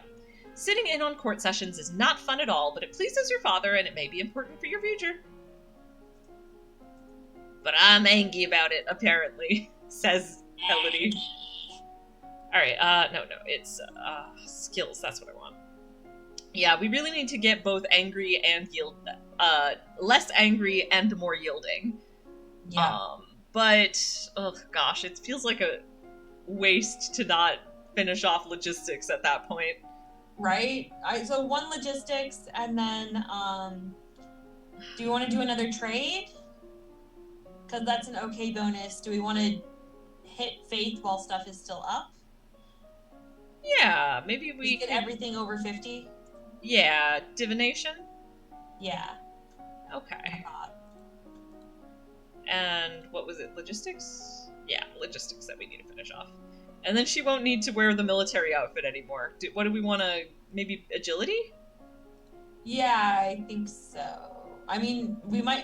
A: Sitting in on court sessions is not fun at all, but it pleases your father and it may be important for your future. But I'm angry about it, apparently, says Elodie. Alright, no, it's, skills, that's what I want. Yeah, we really need to get both angry and less angry and more yielding.
B: Yeah.
A: But, oh gosh, it feels like a waste to not finish off logistics at that point.
B: Right? So one logistics, and then, do you want to do another trade? Because that's an okay bonus. Do we want to hit faith while stuff is still up?
A: Yeah, maybe we
B: get everything over 50?
A: Yeah, divination?
B: Yeah.
A: Okay. And what was it, logistics? Yeah, logistics that we need to finish off. And then she won't need to wear the military outfit anymore. What do we want to, maybe agility?
B: Yeah, I think so. I mean,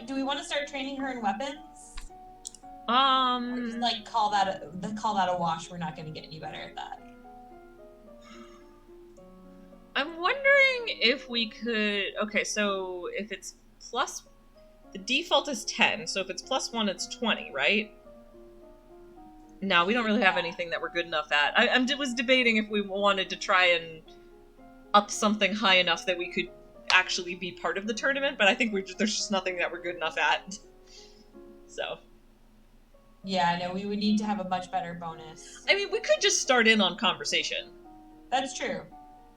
B: do we want to start training her in weapons? Or just, like, call that a wash. We're not going to get any better at that.
A: I'm wondering if we could... Okay, so if it's plus... The default is 10, so if it's plus 1, it's 20, right? No, we don't really have anything that we're good enough at. I was debating if we wanted to try and up something high enough that we could actually be part of the tournament, but I think there's just nothing that we're good enough at. So...
B: Yeah, no, we would need to have a much better bonus.
A: I mean, we could just start in on conversation.
B: That's true.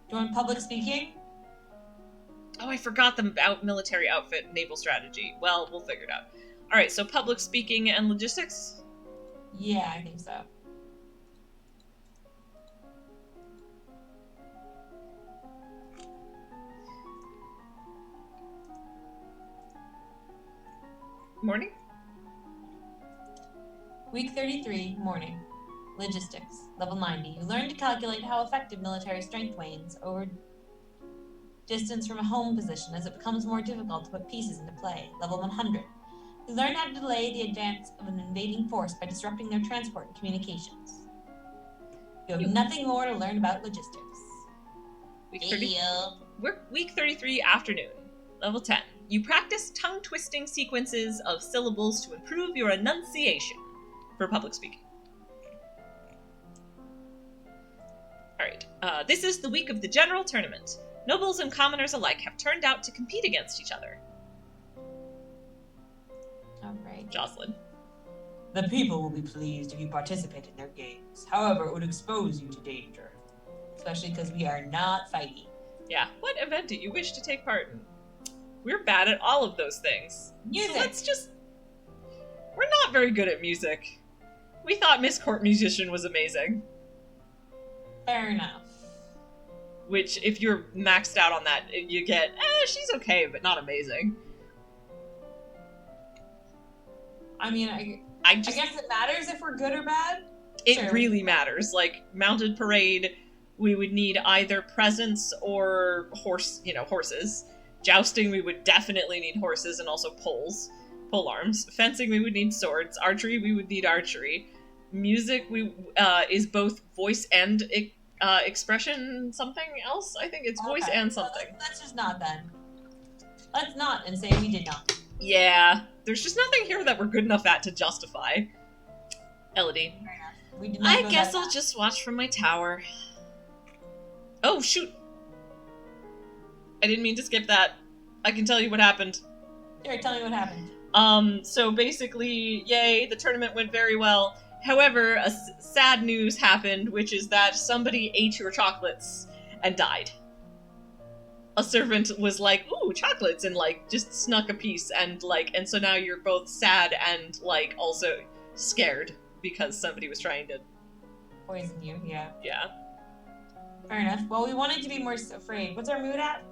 B: Do you want public speaking?
A: Oh, I forgot the military outfit naval strategy. Well, we'll figure it out. Alright, so public speaking and logistics?
B: Yeah, I think so.
A: Morning?
B: Week 33, morning. Logistics, level 90. You learn to calculate how effective military strength wanes over distance from a home position as it becomes more difficult to put pieces into play. Level 100. You learn how to delay the advance of an invading force by disrupting their transport and communications. You have nothing more to learn about logistics.
A: Week 33, afternoon. Level 10. You practice tongue-twisting sequences of syllables to improve your enunciation for public speaking. Alright, this is the week of the general tournament. Nobles and commoners alike have turned out to compete against each other.
B: Alright.
A: Jocelyn.
B: The people will be pleased if you participate in their games. However, it would expose you to danger. Especially because we are not fighting.
A: Yeah, what event do you wish to take part in? We're bad at all of those things.
B: Music!
A: So let's just... We're not very good at music. We thought Miss Court Musician was amazing.
B: Fair enough.
A: Which, if you're maxed out on that, you get, she's okay, but not amazing.
B: I mean, I guess it matters if we're good or bad.
A: It
B: Sure.
A: really matters. Like, mounted parade, we would need either presents or horses. Jousting, we would definitely need horses and also pole arms. Fencing, we would need swords. Archery, we would need archery. Music, is both voice and expression something else. I think it's voice and something.
B: Well, let's just not then. Let's not and say we did not.
A: Yeah, there's just nothing here that we're good enough at to justify. Elodie.
B: We did not
A: I
B: go
A: guess
B: that
A: I'll
B: fast.
A: just watch from my tower. Oh, shoot! I didn't mean to skip that. I can tell you what happened.
B: Sure, tell me what happened.
A: So basically, yay, the tournament went very well. However, sad news happened, which is that somebody ate your chocolates and died. A servant was like, ooh, chocolates, and, just snuck a piece, and so now you're both sad and, also scared because somebody was trying to...
B: Poison you, yeah.
A: Yeah.
B: Fair enough. Well, we wanted to be more afraid. What's our mood at?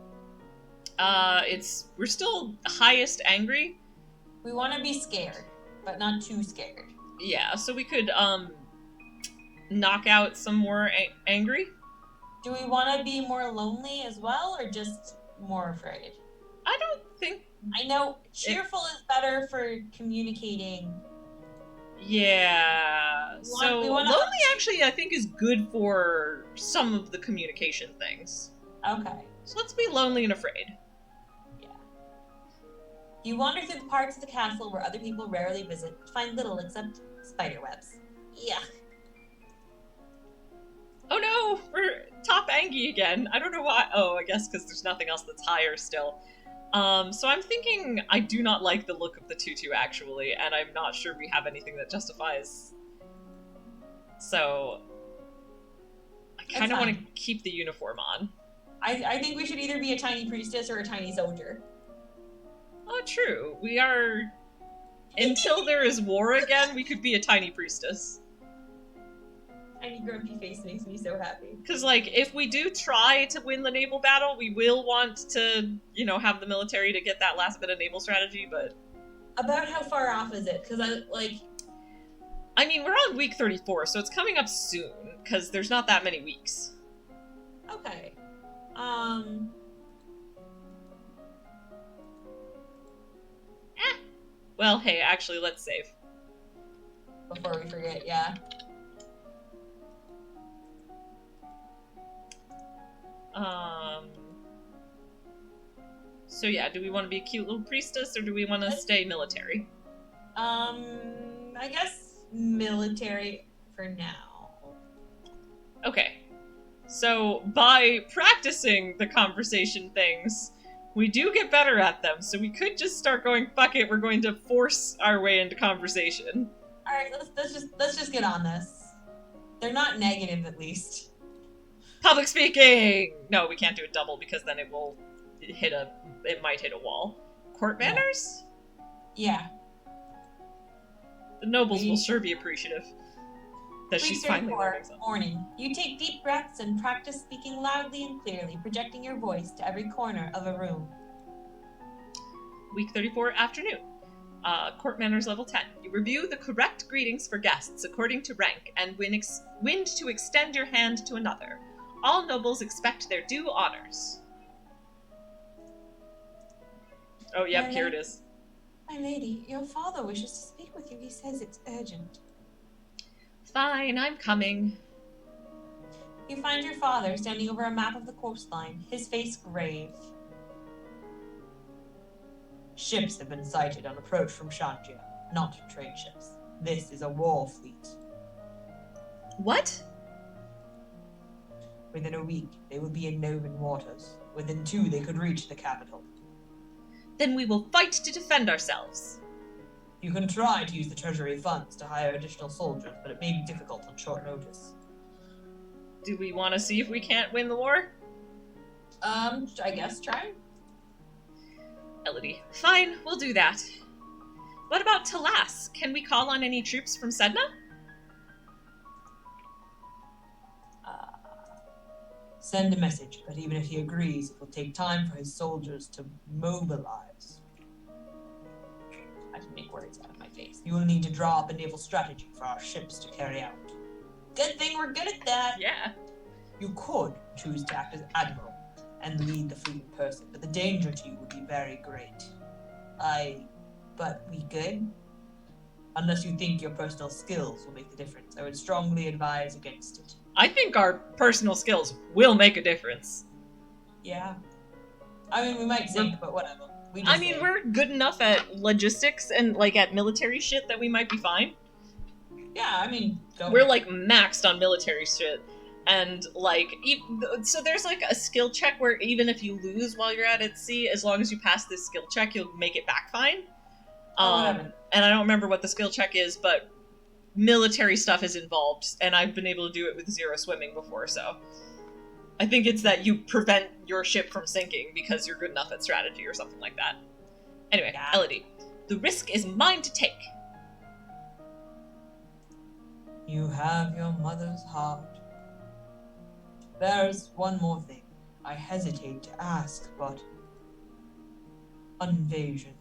A: We're still highest angry.
B: We want to be scared, but not too scared.
A: Yeah, so we could, knock out some more angry.
B: Do we want to be more lonely as well, or just more afraid?
A: I don't think...
B: I know cheerful is better for communicating.
A: Yeah.
B: We wanna...
A: lonely actually I think is good for some of the communication things.
B: Okay.
A: So let's be lonely and afraid.
B: Yeah. You wander through the parts of the castle where other people rarely visit to find little except spider webs. Yeah.
A: Oh no, we're top Angie again. I don't know why. Oh, I guess because there's nothing else that's higher still. So I'm thinking I do not like the look of the tutu, actually, and I'm not sure we have anything that justifies. So I kind of want to keep the uniform on.
B: I think we should either be a tiny priestess or a tiny soldier.
A: Oh, true. We are... Until there is war again, we could be a tiny priestess.
B: Tiny grumpy face makes me so happy.
A: Because, if we do try to win the naval battle, we will want to, have the military to get that last bit of naval strategy, but...
B: About how far off is it? Because
A: I mean, we're on week 34, so it's coming up soon, because there's not that many weeks.
B: Okay.
A: Well, hey, actually, let's save.
B: Before we forget, yeah.
A: So yeah, do we want to be a cute little priestess, or do we want to stay military?
B: I guess military for now.
A: Okay. So by practicing the conversation things, we do get better at them. So we could just start going, fuck it, we're going to force our way into conversation.
B: All right, let's just get on this. They're not negative, at least.
A: Public speaking. No, we can't do it double because then it might hit a wall. Court manners?
B: Yeah.
A: The nobles will sure be appreciative that she's finally learning something.
B: Morning. You take deep breaths and practice speaking loudly and clearly, projecting your voice to every corner of a room.
A: Week 34, afternoon. Court manners level 10. You review the correct greetings for guests according to rank and wind to extend your hand to another. All nobles expect their due honors. Oh, yep, here it is.
B: My lady, your father wishes to speak with you. He says it's urgent.
A: Fine, I'm coming.
B: You find your father standing over a map of the coastline, his face grave. Ships have been sighted on approach from Shanjia, not trade ships. This is a war fleet.
A: What?
B: Within a week, they will be in Novan waters. Within 2, they could reach the capital.
A: Then we will fight to defend ourselves.
B: You can try to use the treasury funds to hire additional soldiers, but it may be difficult on short notice.
A: Do we want to see if we can't win the war?
B: I guess try.
A: Elodie. Fine, we'll do that. What about Talas? Can we call on any troops from Sedna?
B: Send a message, but even if he agrees, it will take time for his soldiers to mobilize. I can make words out of my face. You will need to draw up a naval strategy for our ships to carry out. Good thing we're good at that.
A: Yeah.
B: You could choose to act as admiral and lead the fleet in person, but the danger to you would be very great. But we could? Unless you think your personal skills will make the difference, I would strongly advise against it.
A: I think our personal skills will make a difference.
B: Yeah. I mean, we might sink, but whatever.
A: We're good enough at logistics and, at military shit that we might be fine.
B: Yeah,
A: we're, maxed on military shit. And, so there's, a skill check where even if you lose while you're at sea, as long as you pass this skill check, you'll make it back fine. And I don't remember what the skill check is, but military stuff is involved, and I've been able to do it with 0 swimming before, so I think it's that you prevent your ship from sinking because you're good enough at strategy or something like that. Anyway, yeah. Elodie, the risk is mine to take.
B: You have your mother's heart. There's one more thing. I hesitate to ask, but invasion.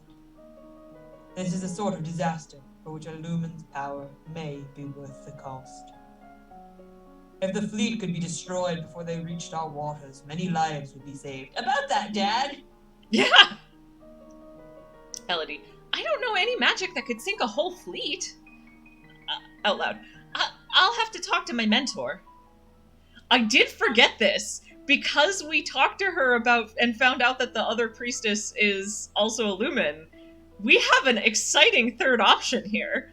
B: This is a sort of disaster for which a lumen's power may be worth the cost. If the fleet could be destroyed before they reached our waters, many lives would be saved. About that, Dad!
A: Yeah! Elodie, I don't know any magic that could sink a whole fleet. Out loud. I'll have to talk to my mentor. I did forget this. Because we talked to her about and found out that the other priestess is also a lumen, we have an exciting third option here.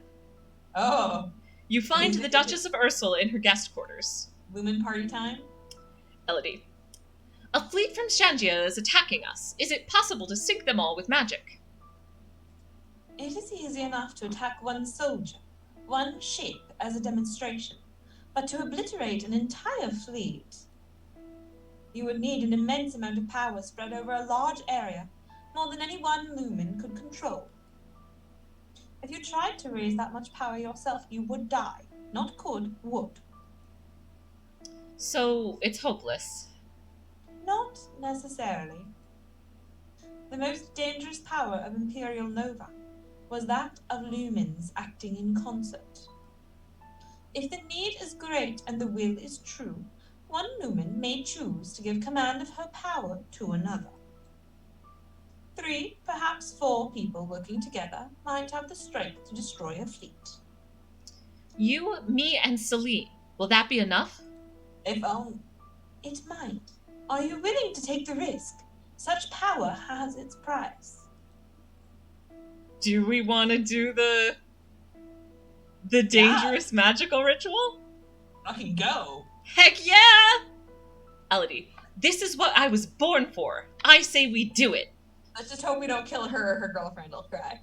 B: Oh.
A: You find the Duchess of Ursula in her guest quarters.
B: Lumen party time?
A: Elodie. A fleet from Shanjia is attacking us. Is it possible to sink them all with magic?
B: It is easy enough to attack one soldier, one ship as a demonstration, but to obliterate an entire fleet, you would need an immense amount of power spread over a large area, more than any one lumen could control. If you tried to raise that much power yourself, you would die. Not could, would.
A: So, it's hopeless.
B: Not necessarily. The most dangerous power of Imperial Nova was that of lumens acting in concert. If the need is great and the will is true, one lumen may choose to give command of her power to another. 3, perhaps 4 people working together might have the strength to destroy a fleet.
A: You, me, and Celine. Will that be enough?
B: If only. It might. Are you willing to take the risk? Such power has its price.
A: Do we want to do the dangerous magical ritual?
B: I can go.
A: Heck yeah! Elodie, this is what I was born for. I say we do it.
B: Let's just hope we don't kill her or her girlfriend will cry.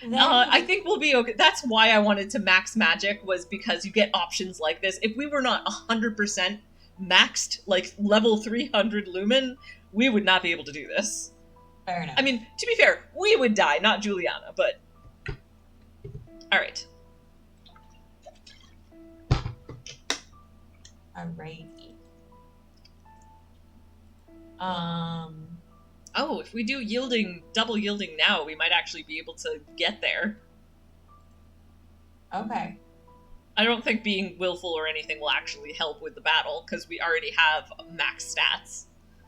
A: I think we'll be okay. That's why I wanted to max magic, was because you get options like this. If we were not 100% maxed, like level 300 lumen, we would not be able to do this.
B: Fair enough.
A: I mean, to be fair, we would die, not Juliana, but... Alright.
B: Alrighty.
A: Oh, if we do double yielding now, we might actually be able to get there.
B: Okay.
A: I don't think being willful or anything will actually help with the battle, because we already have max stats.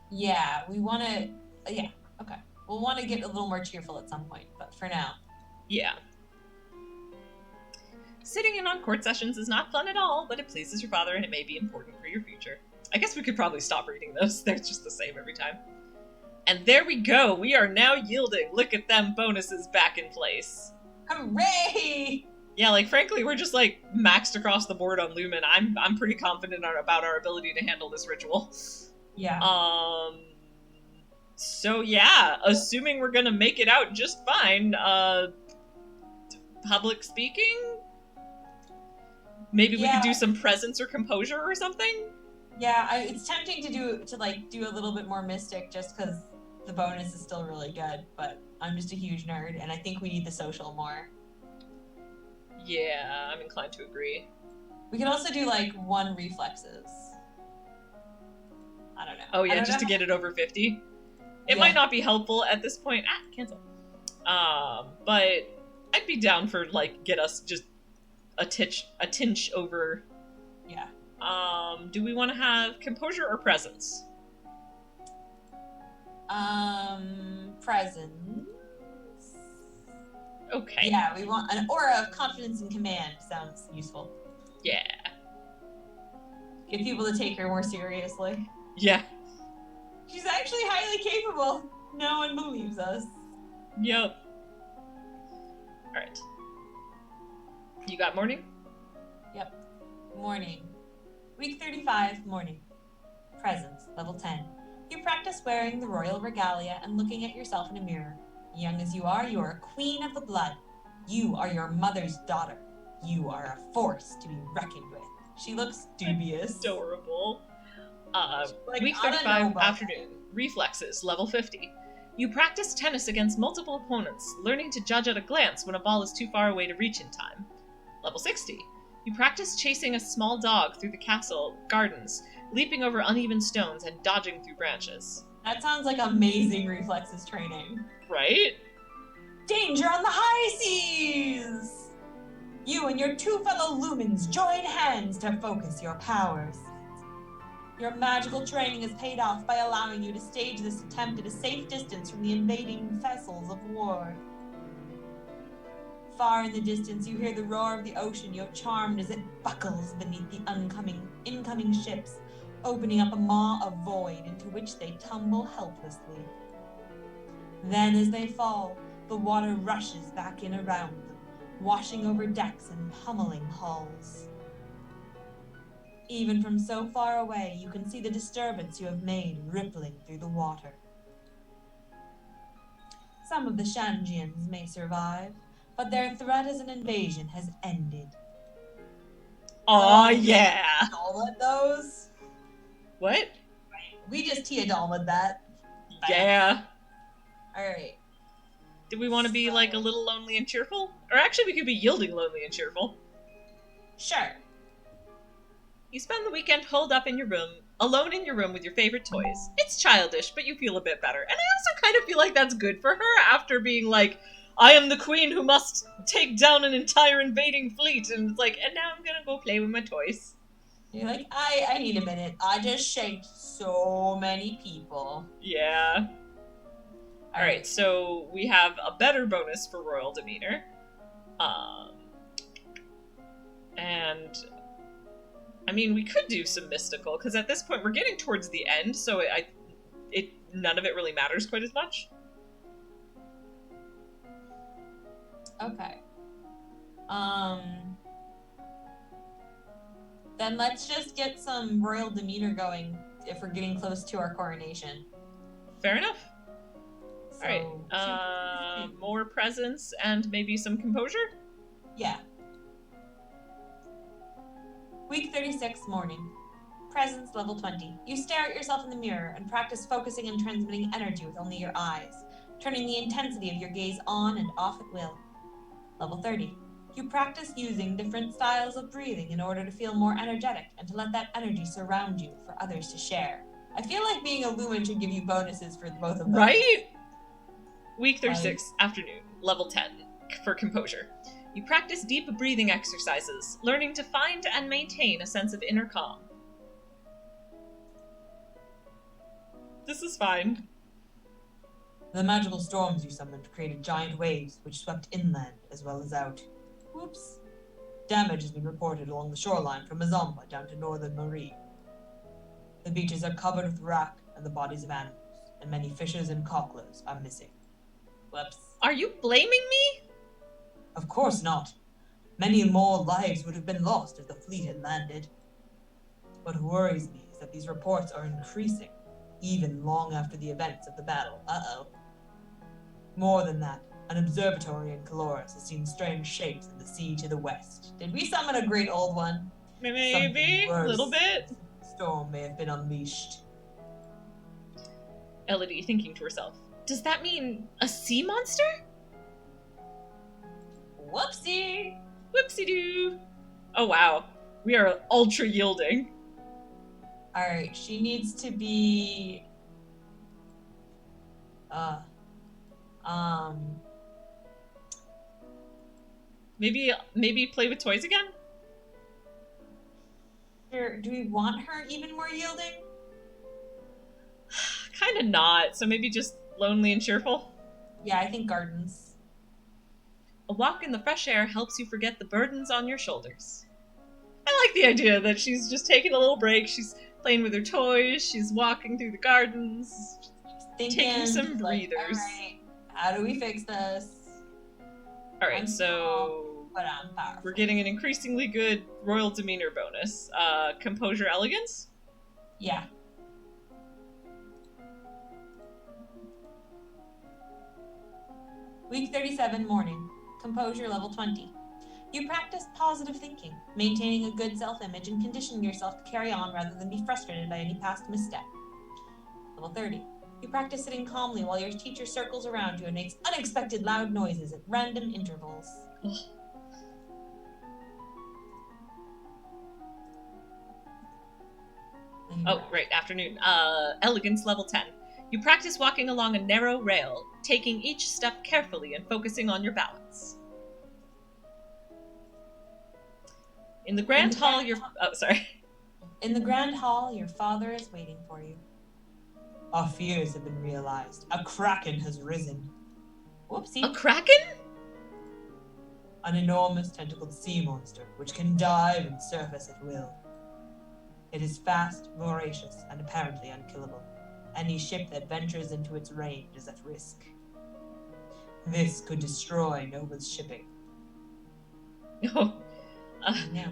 B: Yeah, we want to... Yeah, okay. We'll want to get a little more cheerful at some point, but for now.
A: Yeah. Sitting in on court sessions is not fun at all, but it pleases your father and it may be important for your future. I guess we could probably stop reading those. They're just the same every time. And there we go. We are now yielding. Look at them bonuses back in place.
B: Hooray!
A: Yeah, like, frankly, we're just, like, maxed across the board on Lumen. I'm pretty confident about our ability to handle this ritual.
B: Yeah.
A: So, yeah, assuming we're gonna make it out just fine, public speaking? Maybe we could do some presence or composure or something?
B: Yeah, it's tempting to do a little bit more mystic just because the bonus is still really good, but I'm just a huge nerd, and I think we need the social more.
A: Yeah, I'm inclined to agree.
B: We can also do, like, 1 reflexes. I don't know.
A: Oh, yeah, just to get it over 50? It might not be helpful at this point. Cancel. But I'd be down for, like, get us just a tinge over.
B: Yeah.
A: Do we want to have composure or presence?
B: Presence.
A: Okay.
B: Yeah, we want an aura of confidence and command. Sounds useful.
A: Yeah.
B: Get people to take her more seriously.
A: Yeah.
B: She's actually highly capable. No one believes us.
A: Yep. Alright. You got morning?
B: Yep. Morning. Week 35, morning. Presence, level 10. You practice wearing the royal regalia and looking at yourself in a mirror. Young as you are a queen of the blood. You are your mother's daughter. You are a force to be reckoned with. She looks dubious.
A: Adorable.
B: Like,
A: week 35, afternoon. Reflexes, level 50. You practice tennis against multiple opponents, learning to judge at a glance when a ball is too far away to reach in time. Level 60. You practice chasing a small dog through the castle gardens, leaping over uneven stones and dodging through branches.
B: That sounds like amazing reflexes training.
A: Right?
B: Danger on the high seas! You and your 2 fellow lumens join hands to focus your powers. Your magical training has paid off by allowing you to stage this attempt at a safe distance from the invading vessels of war. Far in the distance, you hear the roar of the ocean, you're charmed as it buckles beneath the incoming ships, opening up a maw of void into which they tumble helplessly. Then, as they fall, the water rushes back in around them, washing over decks and pummeling hulls. Even from so far away, you can see the disturbance you have made rippling through the water. Some of the Shanjians may survive, but their threat as an invasion has ended.
A: Aw, yeah!
B: Teodalmud those?
A: What?
B: We just Teodalmud that.
A: Yeah.
B: Alright.
A: Do we want to be, like, a little lonely and cheerful? Or actually, we could be yielding lonely and cheerful.
B: Sure.
A: You spend the weekend holed up in your room, alone in your room with your favorite toys. It's childish, but you feel a bit better. And I also kind of feel like that's good for her after being like, I am the queen who must take down an entire invading fleet. And it's like, and now I'm gonna go play with my toys.
B: You're like, I need a minute. I just shanked so many people.
A: Yeah. Alright, so we have a better bonus for royal demeanor. And I mean, we could do some mystical, because at this point we're getting towards the end, so none of it really matters quite as much.
B: Okay. Then let's just get some royal demeanor going if we're getting close to our coronation.
A: Fair enough.
B: So,
A: Alright. More presence and maybe some composure?
B: Yeah. Week 36, morning. Presence level 20. You stare at yourself in the mirror and practice focusing and transmitting energy with only your eyes, turning the intensity of your gaze on and off at will. Level 30. You practice using different styles of breathing in order to feel more energetic and to let that energy surround you for others to share. I feel like being a Lumen should give you bonuses for both of them.
A: Right? Week 36, afternoon, level 10, for composure. You practice deep breathing exercises, learning to find and maintain a sense of inner calm. This is fine.
B: The magical storms you summoned created giant waves which swept inland as well as out. Whoops. Damage has been reported along the shoreline from Mazamba down to northern Marie. The beaches are covered with wrack and the bodies of animals, and many fishers and cocklers are missing. Whoops.
A: Are you blaming me?
B: Of course not. Many more lives would have been lost if the fleet had landed. What worries me is that these reports are increasing, even long after the events of the battle. Uh-oh. More than that, an observatory in Caloris has seen strange shapes in the sea to the west. Did we summon a great old one?
A: Maybe, a little bit.
B: Storm may have been unleashed.
A: Elodie thinking to herself, does that mean a sea monster?
B: Whoopsie!
A: Whoopsie-doo! Oh wow, we are ultra yielding.
B: Alright, she needs to be...
A: Maybe play with toys again?
B: Sure. Do we want her even more yielding?
A: Kinda not, so maybe just lonely and cheerful?
B: Yeah, I think gardens.
A: A walk in the fresh air helps you forget the burdens on your shoulders. I like the idea that she's just taking a little break, she's playing with her toys, she's walking through the gardens, taking some breathers.
B: Alright, how do we fix this?
A: Alright, so
B: but I'm powerful.
A: We're getting an increasingly good royal demeanor bonus. Composure elegance?
B: Yeah. Week 37, morning. Composure level 20. You practice positive thinking, maintaining a good self-image and conditioning yourself to carry on rather than be frustrated by any past misstep. Level 30. You practice sitting calmly while your teacher circles around you and makes unexpected loud noises at random intervals.
A: Oh, right, afternoon. Elegance level 10. You practice walking along a narrow rail, taking each step carefully and focusing on your balance. In the grand hall,
B: In the grand hall, your father is waiting for you. Our fears have been realized. A kraken has risen. Whoopsie.
A: A kraken?
B: An enormous tentacled sea monster, which can dive and surface at will. It is fast, voracious, and apparently unkillable. Any ship that ventures into its range is at risk. This could destroy Nova's shipping.
A: No.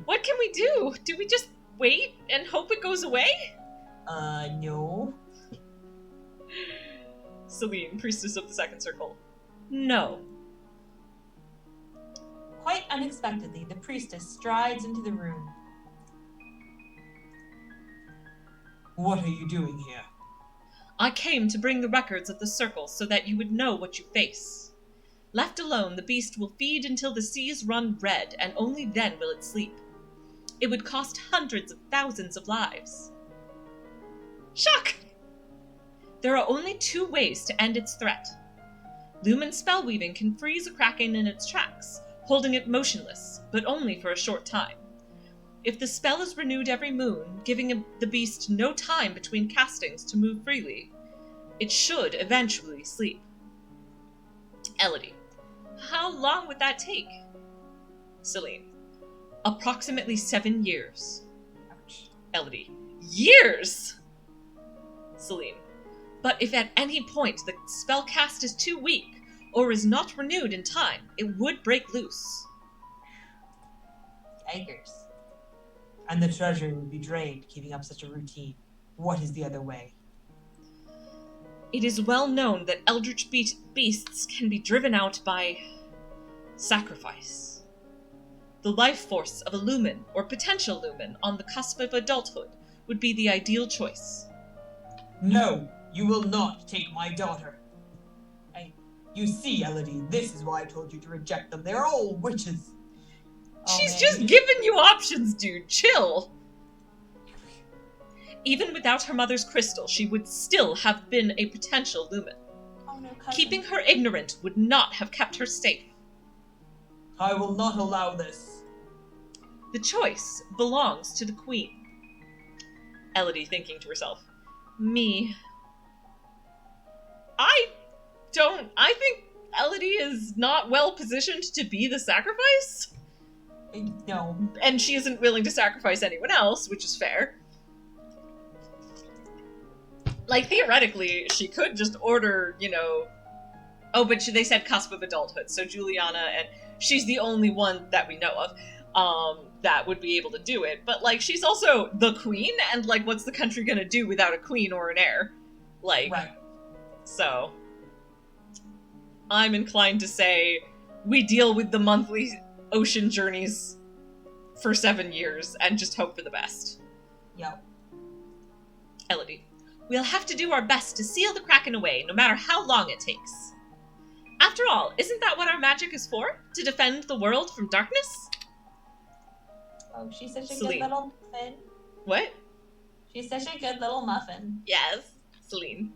A: What can we do? Do we just wait and hope it goes away?
B: No.
A: Celine, priestess of the second circle. No.
B: Quite unexpectedly, the priestess strides into the room. What are you doing here?
A: I came to bring the records of the circle so that you would know what you face. Left alone, the beast will feed until the seas run red, and only then will it sleep. It would cost hundreds of thousands of lives. Shock! There are only two ways to end its threat. Lumen spellweaving can freeze a kraken in its tracks, holding it motionless, but only for a short time. If the spell is renewed every moon, giving the beast no time between castings to move freely, it should eventually sleep. Elodie, how long would that take? Celine, approximately 7 years.
B: Ouch.
A: Elodie, years! Celine, But if at any point the spell cast is too weak, or is not renewed in time, it would break loose.
B: Yikers. And the treasury would be drained, keeping up such a routine. What is the other way?
A: It is well known that eldritch beasts can be driven out by sacrifice. The life force of a lumen, or potential lumen, on the cusp of adulthood would be the ideal choice.
B: No, you will not take my daughter. You see, Elodie, this is why I told you to reject them. They're all witches.
A: She's just giving you options, dude. Chill. Even without her mother's crystal, she would still have been a potential lumen.
B: Oh, no, cousin.
A: Keeping her ignorant would not have kept her safe.
B: I will not allow this.
A: The choice belongs to the queen. Elodie thinking to herself, me. I think Elodie is not well positioned to be the sacrifice.
B: No.
A: And she isn't willing to sacrifice anyone else, which is fair. Like, theoretically, she could just order, Oh, but they said cusp of adulthood, so Juliana, and she's the only one that we know of, that would be able to do it. But, she's also the queen, and, what's the country gonna do without a queen or an heir?
B: Right.
A: So, I'm inclined to say we deal with the monthly ocean journeys for 7 years and just hope for the best.
B: Yep.
A: Elodie, we'll have to do our best to seal the Kraken away, no matter how long it takes. After all, isn't that what our magic is for? To defend the world from darkness?
B: Oh, she's such a
A: Celine.
B: good little muffin.
A: What?
B: She's such a good little muffin.
A: Yes, Celine.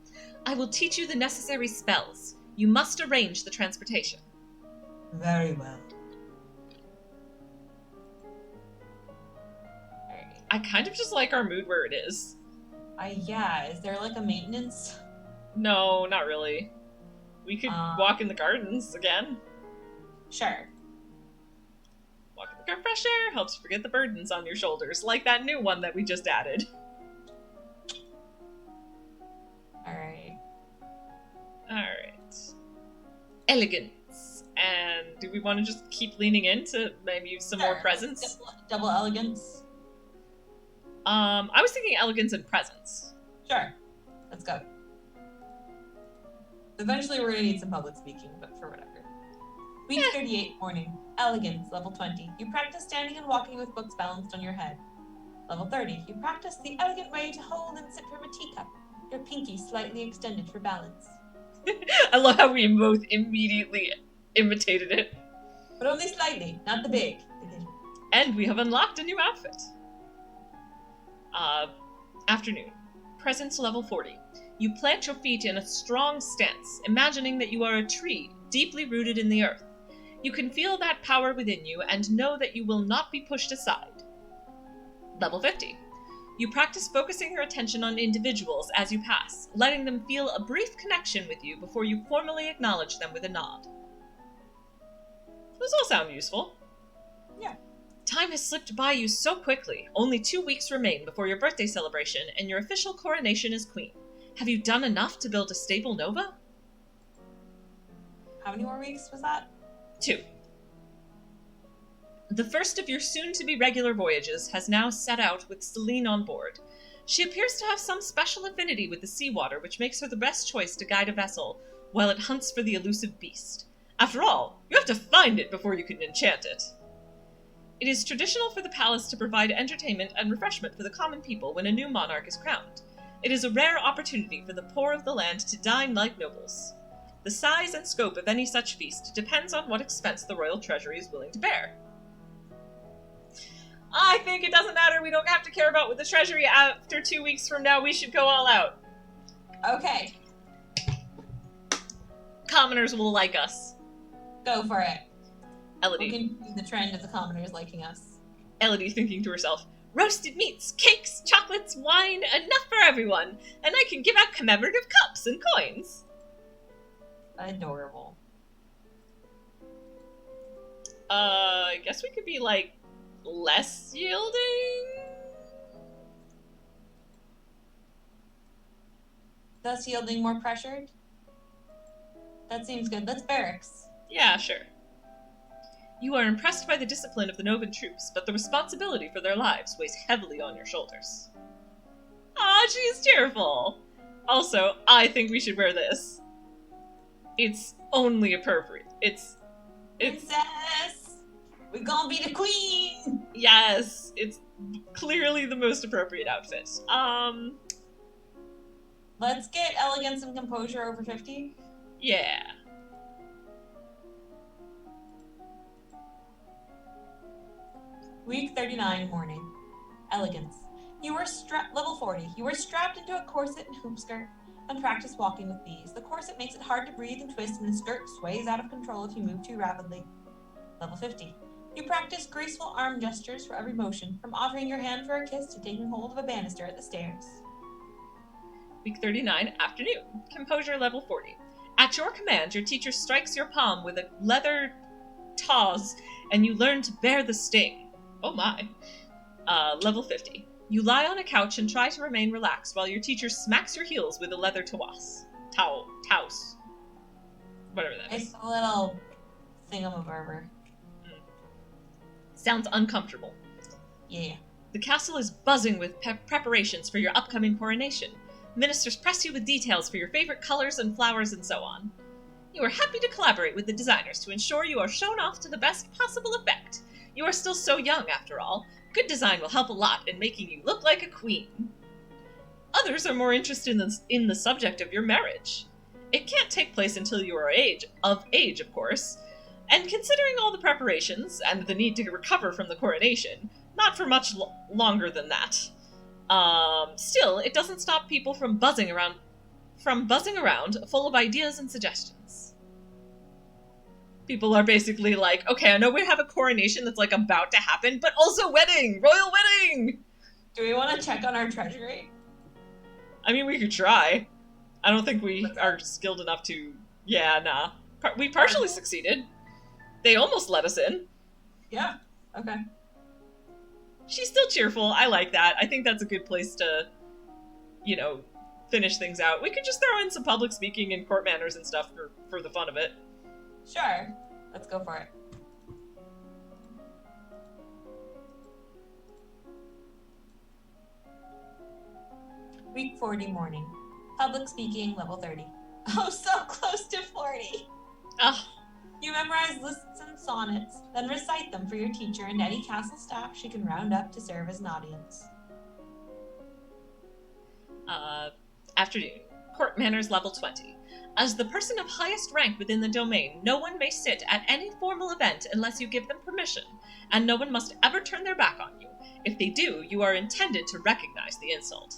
A: I will teach you the necessary spells. You must arrange the transportation.
B: Very well.
A: I kind of just like our mood where it is.
B: Yeah, is there a maintenance?
A: No, not really. We could walk in the gardens again.
B: Sure.
A: Walk in the garden, fresh air helps you forget the burdens on your shoulders, like that new one that we just added.
B: Alright.
A: Elegance. And do we want to just keep leaning into maybe some more presence?
B: Double elegance.
A: I was thinking elegance and presence.
B: Sure. Let's go. Eventually we're gonna need some public speaking, but for whatever. Week 38, morning. Elegance, level 20. You practice standing and walking with books balanced on your head. Level 30. You practice the elegant way to hold and sip from a teacup. Your pinky slightly extended for balance.
A: I love how we both immediately imitated it.
B: But only slightly, not the big.
A: And we have unlocked a new outfit. Afternoon. Presence level 40. You plant your feet in a strong stance, imagining that you are a tree, deeply rooted in the earth. You can feel that power within you and know that you will not be pushed aside. Level 50. You practice focusing your attention on individuals as you pass, letting them feel a brief connection with you before you formally acknowledge them with a nod. Those all sound useful.
B: Yeah.
A: Time has slipped by you so quickly. Only 2 weeks remain before your birthday celebration and your official coronation as queen. Have you done enough to build a stable Nova?
B: How many more weeks was that?
A: 2. The first of your soon-to-be regular voyages has now set out with Celine on board. She appears to have some special affinity with the seawater, which makes her the best choice to guide a vessel while it hunts for the elusive beast. After all, you have to find it before you can enchant it. It is traditional for the palace to provide entertainment and refreshment for the common people when a new monarch is crowned. It is a rare opportunity for the poor of the land to dine like nobles. The size and scope of any such feast depends on what expense the royal treasury is willing to bear. I think it doesn't matter. We don't have to care about what the treasury after 2 weeks from now. We should go all out.
B: Okay.
A: Commoners will like us.
B: Go for it.
A: Elodie.
B: We can use the trend of the commoners liking us.
A: Elodie thinking to herself, roasted meats, cakes, chocolates, wine, enough for everyone. And I can give out commemorative cups and coins.
B: Adorable.
A: I guess we could be, less yielding?
B: thus yielding more pressure. That seems good. That's barracks.
A: Yeah, sure. You are impressed by the discipline of the Novan troops, but the responsibility for their lives weighs heavily on your shoulders. Ah, she's cheerful! Also, I think we should wear this. It's only appropriate. It's...
B: Princess! We're gonna be the queen!
A: Yes! It's clearly the most appropriate outfit.
B: Let's get elegance and composure over 50.
A: Yeah.
B: Week 39 morning. Elegance. You were level 40. You were strapped into a corset and hoop skirt and practice walking with these. The corset makes it hard to breathe and twist, and the skirt sways out of control if you move too rapidly. Level 50. You practice graceful arm gestures for every motion, from offering your hand for a kiss to taking hold of a banister at the stairs.
A: Week 39, afternoon. Composure level 40. At your command, your teacher strikes your palm with a leather tawse, and you learn to bear the sting. Oh my. Level 50. You lie on a couch and try to remain relaxed while your teacher smacks your heels with a leather tawas. Taus. Whatever that is.
B: It's a little thingamabober.
A: Sounds uncomfortable.
B: Yeah.
A: The castle is buzzing with preparations for your upcoming coronation. Ministers press you with details for your favorite colors and flowers and so on. You are happy to collaborate with the designers to ensure you are shown off to the best possible effect. You are still so young, after all. Good design will help a lot in making you look like a queen. Others are more interested in the subject of your marriage. It can't take place until you are of age, of course. And considering all the preparations, and the need to recover from the coronation, not for much longer than that. Still, it doesn't stop people from buzzing around full of ideas and suggestions. People are basically like, okay, I know we have a coronation that's like about to happen, but also wedding! Royal wedding!
B: Do we want to check on our treasury?
A: I mean, we could try. I don't think we are skilled enough to... Yeah, nah. We partially succeeded. They almost let us in.
B: Yeah, okay.
A: She's still cheerful. I like that. I think that's a good place to, finish things out. We could just throw in some public speaking and court manners and stuff for the fun of it.
B: Sure. Let's go for it. Week 40 morning. Public speaking, level 30. Oh, so close to 40.
A: Oh.
B: You memorize lists and sonnets, then recite them for your teacher and any castle staff she can round up to serve as an audience.
A: Afternoon. Court manners level 20. As the person of highest rank within the domain, no one may sit at any formal event unless you give them permission, and no one must ever turn their back on you. If they do, you are intended to recognize the insult.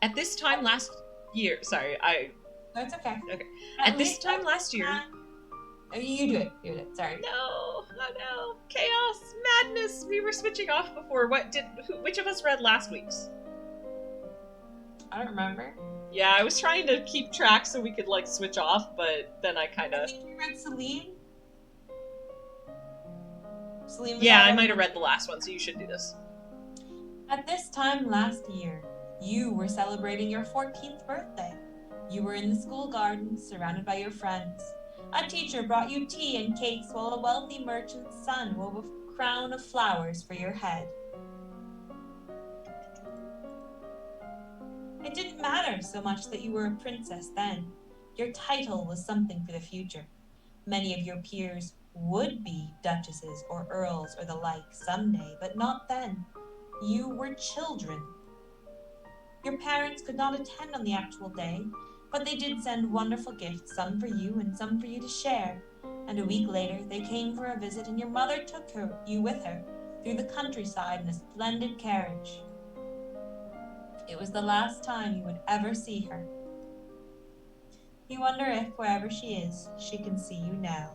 A: At this time last year... Sorry,
B: No, it's okay.
A: Okay. At this time last year...
B: You do it. Sorry.
A: No. Oh no. Chaos. Madness. We were switching off before. Which of us read last week's?
B: I don't remember.
A: Yeah, I was trying to keep track so we could, switch off, but then I
B: think you read Celine.
A: Yeah, I might have read the last one, so you should do this.
B: At this time last year, you were celebrating your 14th birthday. You were in the school garden, surrounded by your friends. A teacher brought you tea and cakes while a wealthy merchant's son wove a crown of flowers for your head. It didn't matter so much that you were a princess then. Your title was something for the future. Many of your peers would be duchesses or earls or the like someday, but not then. You were children. Your parents could not attend on the actual day, but they did send wonderful gifts, some for you and some for you to share. And a week later, they came for a visit, and your mother took you with her through the countryside in a splendid carriage. It was the last time you would ever see her. You wonder if, wherever she is, she can see you now.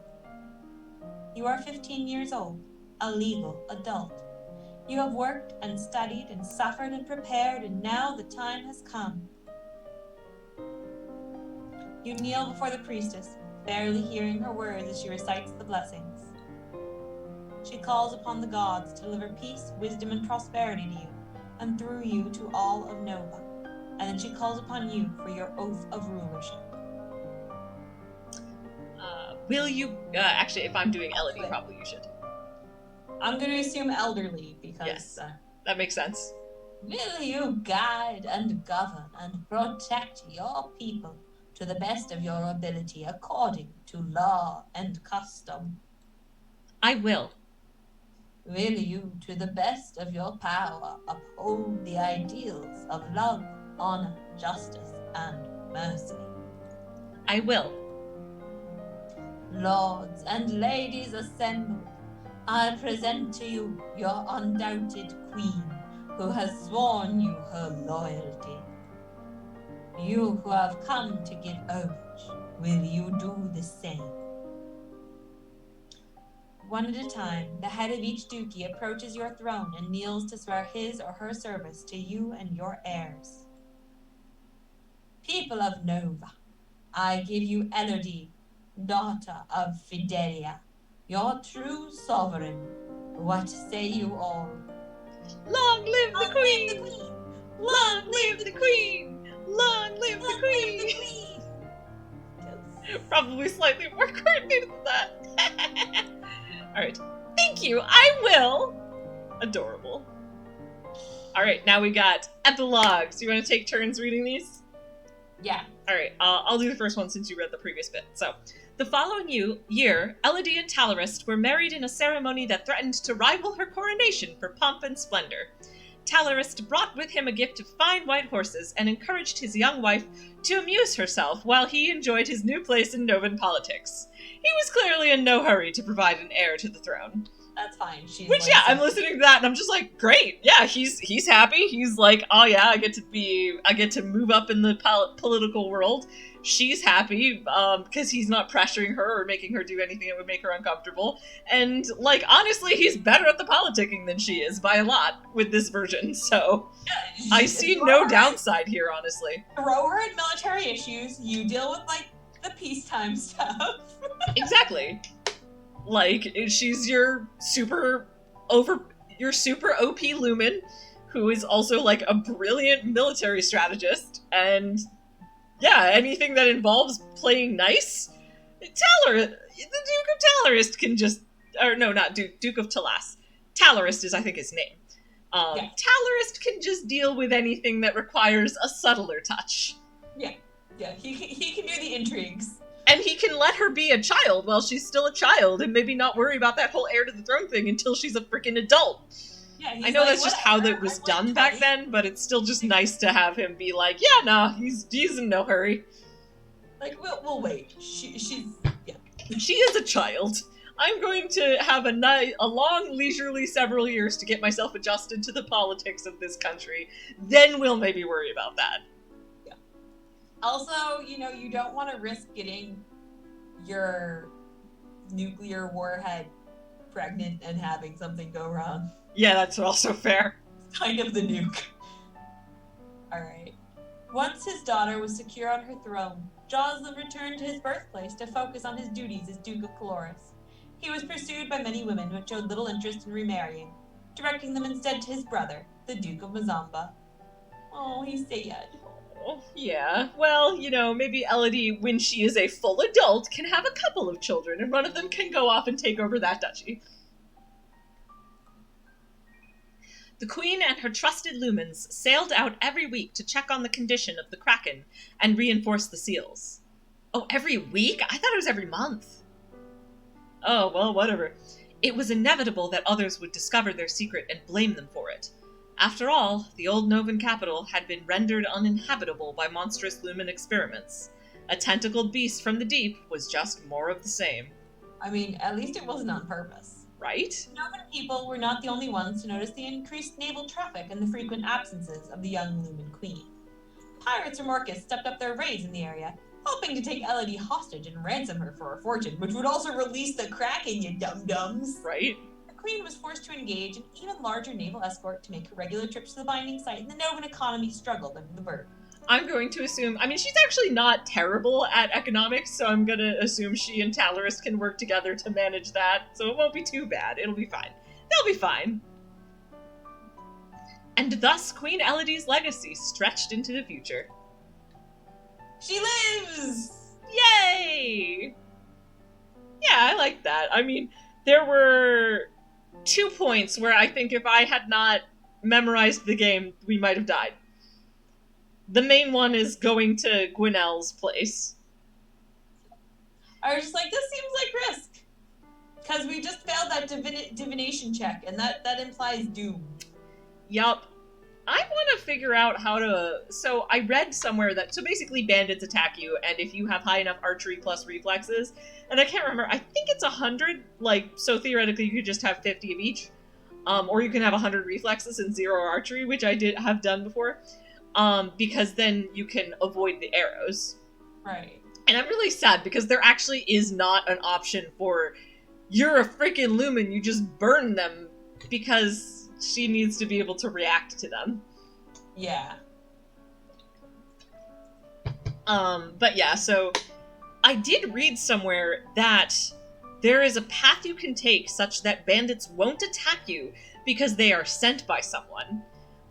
B: You are 15 years old, a legal adult. You have worked and studied and suffered and prepared, and now the time has come. You kneel before the priestess, barely hearing her words as she recites the blessings. She calls upon the gods to deliver peace, wisdom, and prosperity to you, and through you to all of Nova, and then she calls upon you for your oath of rulership.
A: Will you... actually, if I'm doing Elodie, probably you should.
B: I'm going to assume elderly, because...
A: Yes, that makes sense.
B: Will you guide and govern and protect your people to the best of your ability according to law and custom?
A: I will.
B: Will you, to the best of your power, uphold the ideals of love, honor, justice, and mercy?
A: I will.
B: Lords and ladies assembled, I present to you your undoubted queen, who has sworn you her loyalty. You who have come to give homage, will you do the same? One at a time, the head of each duchy approaches your throne and kneels to swear his or her service to you and your heirs. People of Nova, I give you Elodie, daughter of Fidelia, your true sovereign. What say you all?
A: Long live the Queen! Long live the Queen! Long live the Queen! Probably slightly more coordinated than that. Alright. Thank you, I will! Adorable. Alright, now we got epilogues. You want to take turns reading these?
B: Yeah.
A: Alright, I'll do the first one since you read the previous bit. So, the following year, Elodie and Talarist were married in a ceremony that threatened to rival her coronation for pomp and splendor. Talarist brought with him a gift of fine white horses and encouraged his young wife to amuse herself while he enjoyed his new place in Novan politics. He was clearly in no hurry to provide an heir to the throne.
B: That's fine.
A: I'm listening to that and I'm just like, great. Yeah, he's happy. He's like, oh yeah, I get to move up in the political world. She's happy because he's not pressuring her or making her do anything that would make her uncomfortable. And like, honestly, he's better at the politicking than she is by a lot with this version. So I see no downside here, honestly.
B: Throw her in military issues. You deal with like the peacetime stuff.
A: Exactly. Like, she's your super OP Lumen, who is also like a brilliant military strategist, and yeah, anything that involves playing nice, the Duke of Talarist can just, or no, not Duke of Talas. Talarist is, I think, his name. Yeah. Talarist can just deal with anything that requires a subtler touch.
B: Yeah, he can do the intrigues.
A: And he can let her be a child while she's still a child and maybe not worry about that whole heir to the throne thing until she's a freaking adult. Yeah, I know like, that's just how that was done back then, but it's still just nice to have him be like, yeah, nah, he's in no hurry.
B: Like, we'll wait. She's yeah.
A: She is a child. I'm going to have a long, leisurely several years to get myself adjusted to the politics of this country. Then we'll maybe worry about that.
B: Also, you don't want to risk getting your nuclear warhead pregnant and having something go wrong.
A: Yeah, that's also fair.
B: Kind of the nuke. Alright. Once his daughter was secure on her throne, Joslin returned to his birthplace to focus on his duties as Duke of Caloris. He was pursued by many women who showed little interest in remarrying, directing them instead to his brother, the Duke of Mazamba. Oh, he's sad.
A: Yeah, well, maybe Elodie, when she is a full adult, can have a couple of children, and one of them can go off and take over that duchy. The Queen and her trusted lumens sailed out every week to check on the condition of the Kraken and reinforce the seals. Oh, every week? I thought it was every month. Oh, well, whatever. It was inevitable that others would discover their secret and blame them for it. After all, the old Novan capital had been rendered uninhabitable by monstrous lumen experiments. A tentacled beast from the deep was just more of the same.
B: I mean, at least it wasn't on purpose.
A: Right?
B: Novan people were not the only ones to notice the increased naval traffic and the frequent absences of the young Lumen Queen. Pirates from Orcus stepped up their raids in the area, hoping to take Elodie hostage and ransom her for a fortune, which would also release the Kraken, you dum-dums.
A: Right?
B: Queen was forced to engage an even larger naval escort to make her regular trips to the binding site, and the Novan economy struggled under the burden.
A: I'm going to assume, she's actually not terrible at economics, so I'm going to assume she and Talarist can work together to manage that, so it won't be too bad. It'll be fine. They'll be fine. And thus Queen Elodie's legacy stretched into the future.
B: She lives!
A: Yay! Yeah, I like that. I mean, there were 2 points where I think if I had not memorized the game, we might have died. The main one is going to Gwinnell's place.
B: I was just like, this seems like risk. Because we just failed that divination check, and that implies doom.
A: Yup. I want to figure out how to... So, I read somewhere that... So, basically, bandits attack you, and if you have high enough archery plus reflexes... And I can't remember, I think it's 100, like, so theoretically you could just have 50 of each. Or you can have 100 reflexes and 0 archery, which I have done before. Because then you can avoid the arrows.
B: Right.
A: And I'm really sad, because there actually is not an option for... You're a freaking lumen, you just burn them, because... She needs to be able to react to them.
B: Yeah.
A: But yeah, so I did read somewhere that there is a path you can take such that bandits won't attack you because they are sent by someone.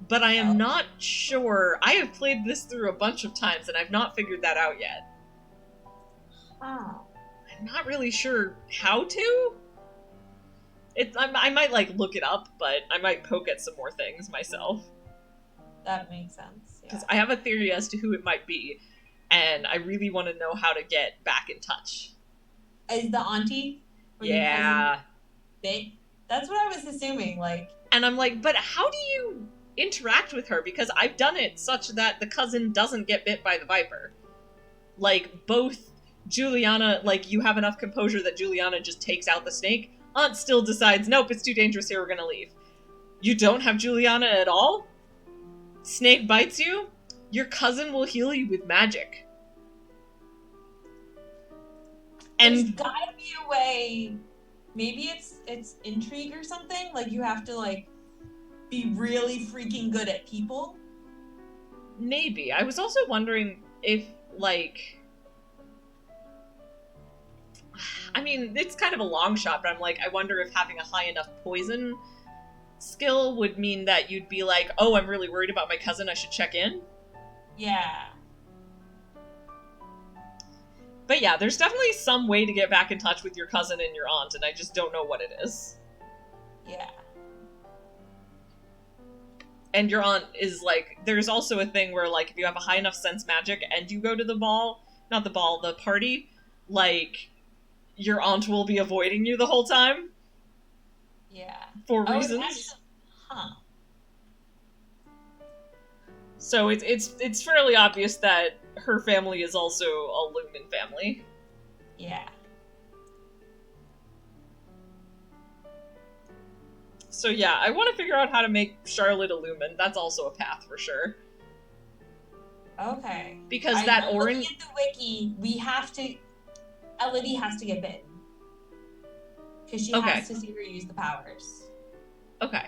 A: But I am not sure. I have played this through a bunch of times and I've not figured that out yet.
B: Oh.
A: I'm not really sure how to. I might, like, look it up, but I might poke at some more things myself.
B: That makes sense, yeah.
A: Because I have a theory as to who it might be, and I really want to know how to get back in touch.
B: Is the auntie?
A: Yeah.
B: That's what I was assuming, like...
A: And I'm like, but how do you interact with her? Because I've done it such that the cousin doesn't get bit by the viper. Like, both Juliana, like, you have enough composure that Juliana just takes out the snake. Aunt still decides, nope, it's too dangerous here, we're gonna leave. You don't have Juliana at all? Snake bites you? Your cousin will heal you with magic. And
B: there's gotta be a way, maybe it's intrigue or something? Like, you have to, like, be really freaking good at people?
A: Maybe. I was also wondering if, like... I mean, it's kind of a long shot, but I'm like, I wonder if having a high enough poison skill would mean that you'd be like, oh, I'm really worried about my cousin, I should check in?
B: Yeah.
A: But yeah, there's definitely some way to get back in touch with your cousin and your aunt, and I just don't know what it is.
B: Yeah.
A: And your aunt is like, there's also a thing where, like, if you have a high enough sense magic and you go to the the party, like... Your aunt will be avoiding you the whole time.
B: Yeah.
A: For reasons. So it's fairly obvious that her family is also a Lumen family.
B: Yeah.
A: So yeah, I want to figure out how to make Charlotte a Lumen. That's also a path for sure.
B: Okay.
A: Because that orange...
B: Looking at the wiki, we have to... Elodie has to get bitten. Because she has to see her use the powers. Okay.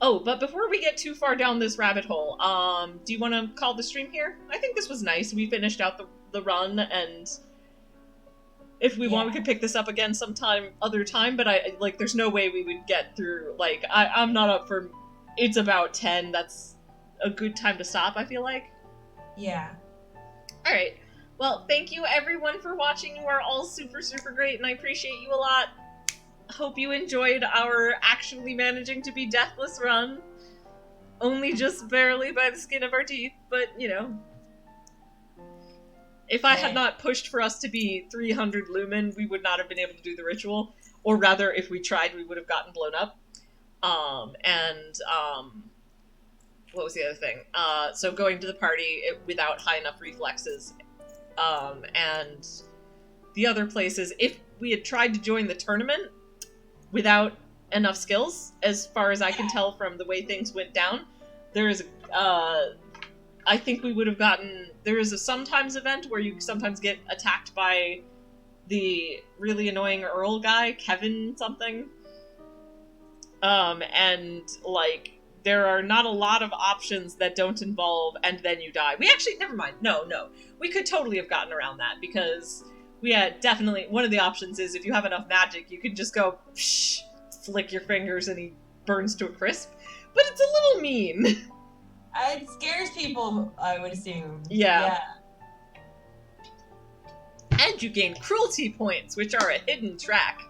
A: Oh, but before we get too far down this rabbit hole, do you want to call the stream here? I think this was nice. We finished out the run, and if we want, we could pick this up again other time, but there's no way we would get through, like, I'm not up for... It's about 10. That's a good time to stop, I feel like.
B: Yeah.
A: Alright. Well, thank you everyone for watching. You are all super, super great, and I appreciate you a lot. Hope you enjoyed our actually managing to be deathless run. Only just barely by the skin of our teeth, but, you know. If I had not pushed for us to be 300 lumen, we would not have been able to do the ritual. Or rather, if we tried, we would have gotten blown up. What was the other thing? So going to the party without high enough reflexes. And the other places, if we had tried to join the tournament without enough skills, as far as I can tell from the way things went down, there is, I think we would have gotten, there is a sometimes event where you sometimes get attacked by the really annoying Earl guy, Kevin something. And, like, there are not a lot of options that don't involve, and then you die. We actually, never mind. No. We could totally have gotten around that, because we had definitely, one of the options is if you have enough magic, you can just go, flick your fingers and he burns to a crisp. But it's a little mean.
B: It scares people, I would assume.
A: Yeah. And you gain cruelty points, which are a hidden track.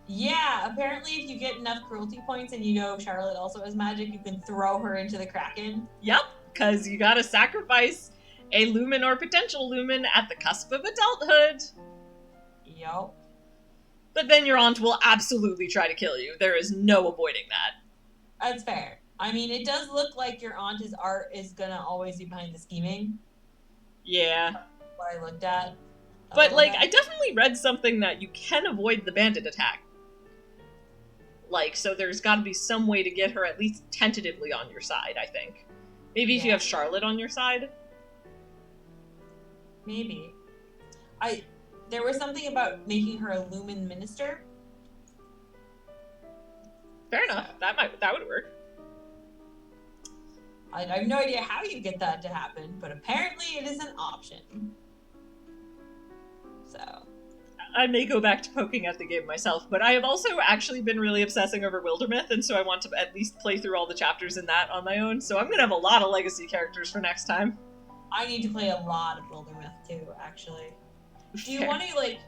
B: Yeah, apparently if you get enough cruelty points and you know Charlotte also has magic, you can throw her into the Kraken.
A: Yep, because you gotta sacrifice a lumen or potential lumen at the cusp of adulthood.
B: Yup.
A: But then your aunt will absolutely try to kill you. There is no avoiding that.
B: That's fair. I mean, it does look like your aunt's art is gonna always be behind the scheming.
A: Yeah.
B: What I looked at.
A: But, like, I definitely read something that you can avoid the bandit attack. Like, so there's gotta be some way to get her at least tentatively on your side, I think. Maybe if you have Charlotte on your side?
B: Maybe. There was something about making her a lumen minister.
A: Fair enough. That would work.
B: I have no idea how you get that to happen, but apparently it is an option. So.
A: I may go back to poking at the game myself, but I have also actually been really obsessing over Wildermyth, and so I want to at least play through all the chapters in that on my own, so I'm gonna have a lot of legacy characters for next time.
B: I need to play a lot of Wildermyth too, actually. Do you want to, like,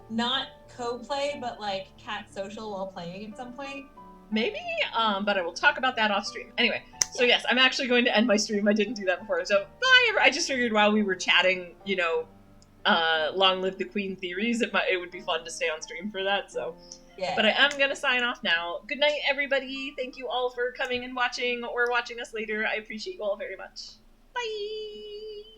B: not co-play, but, like, cat social while playing at some point?
A: Maybe, but I will talk about that off stream. Anyway, so yes, I'm actually going to end my stream. I didn't do that before, so bye! I just figured while we were chatting, you know, long live the queen theories, it would be fun to stay on stream for that, so.
B: Yeah.
A: But I am gonna sign off now. Good night, everybody. Thank you all for coming and watching or watching us later. I appreciate you all very much. Bye!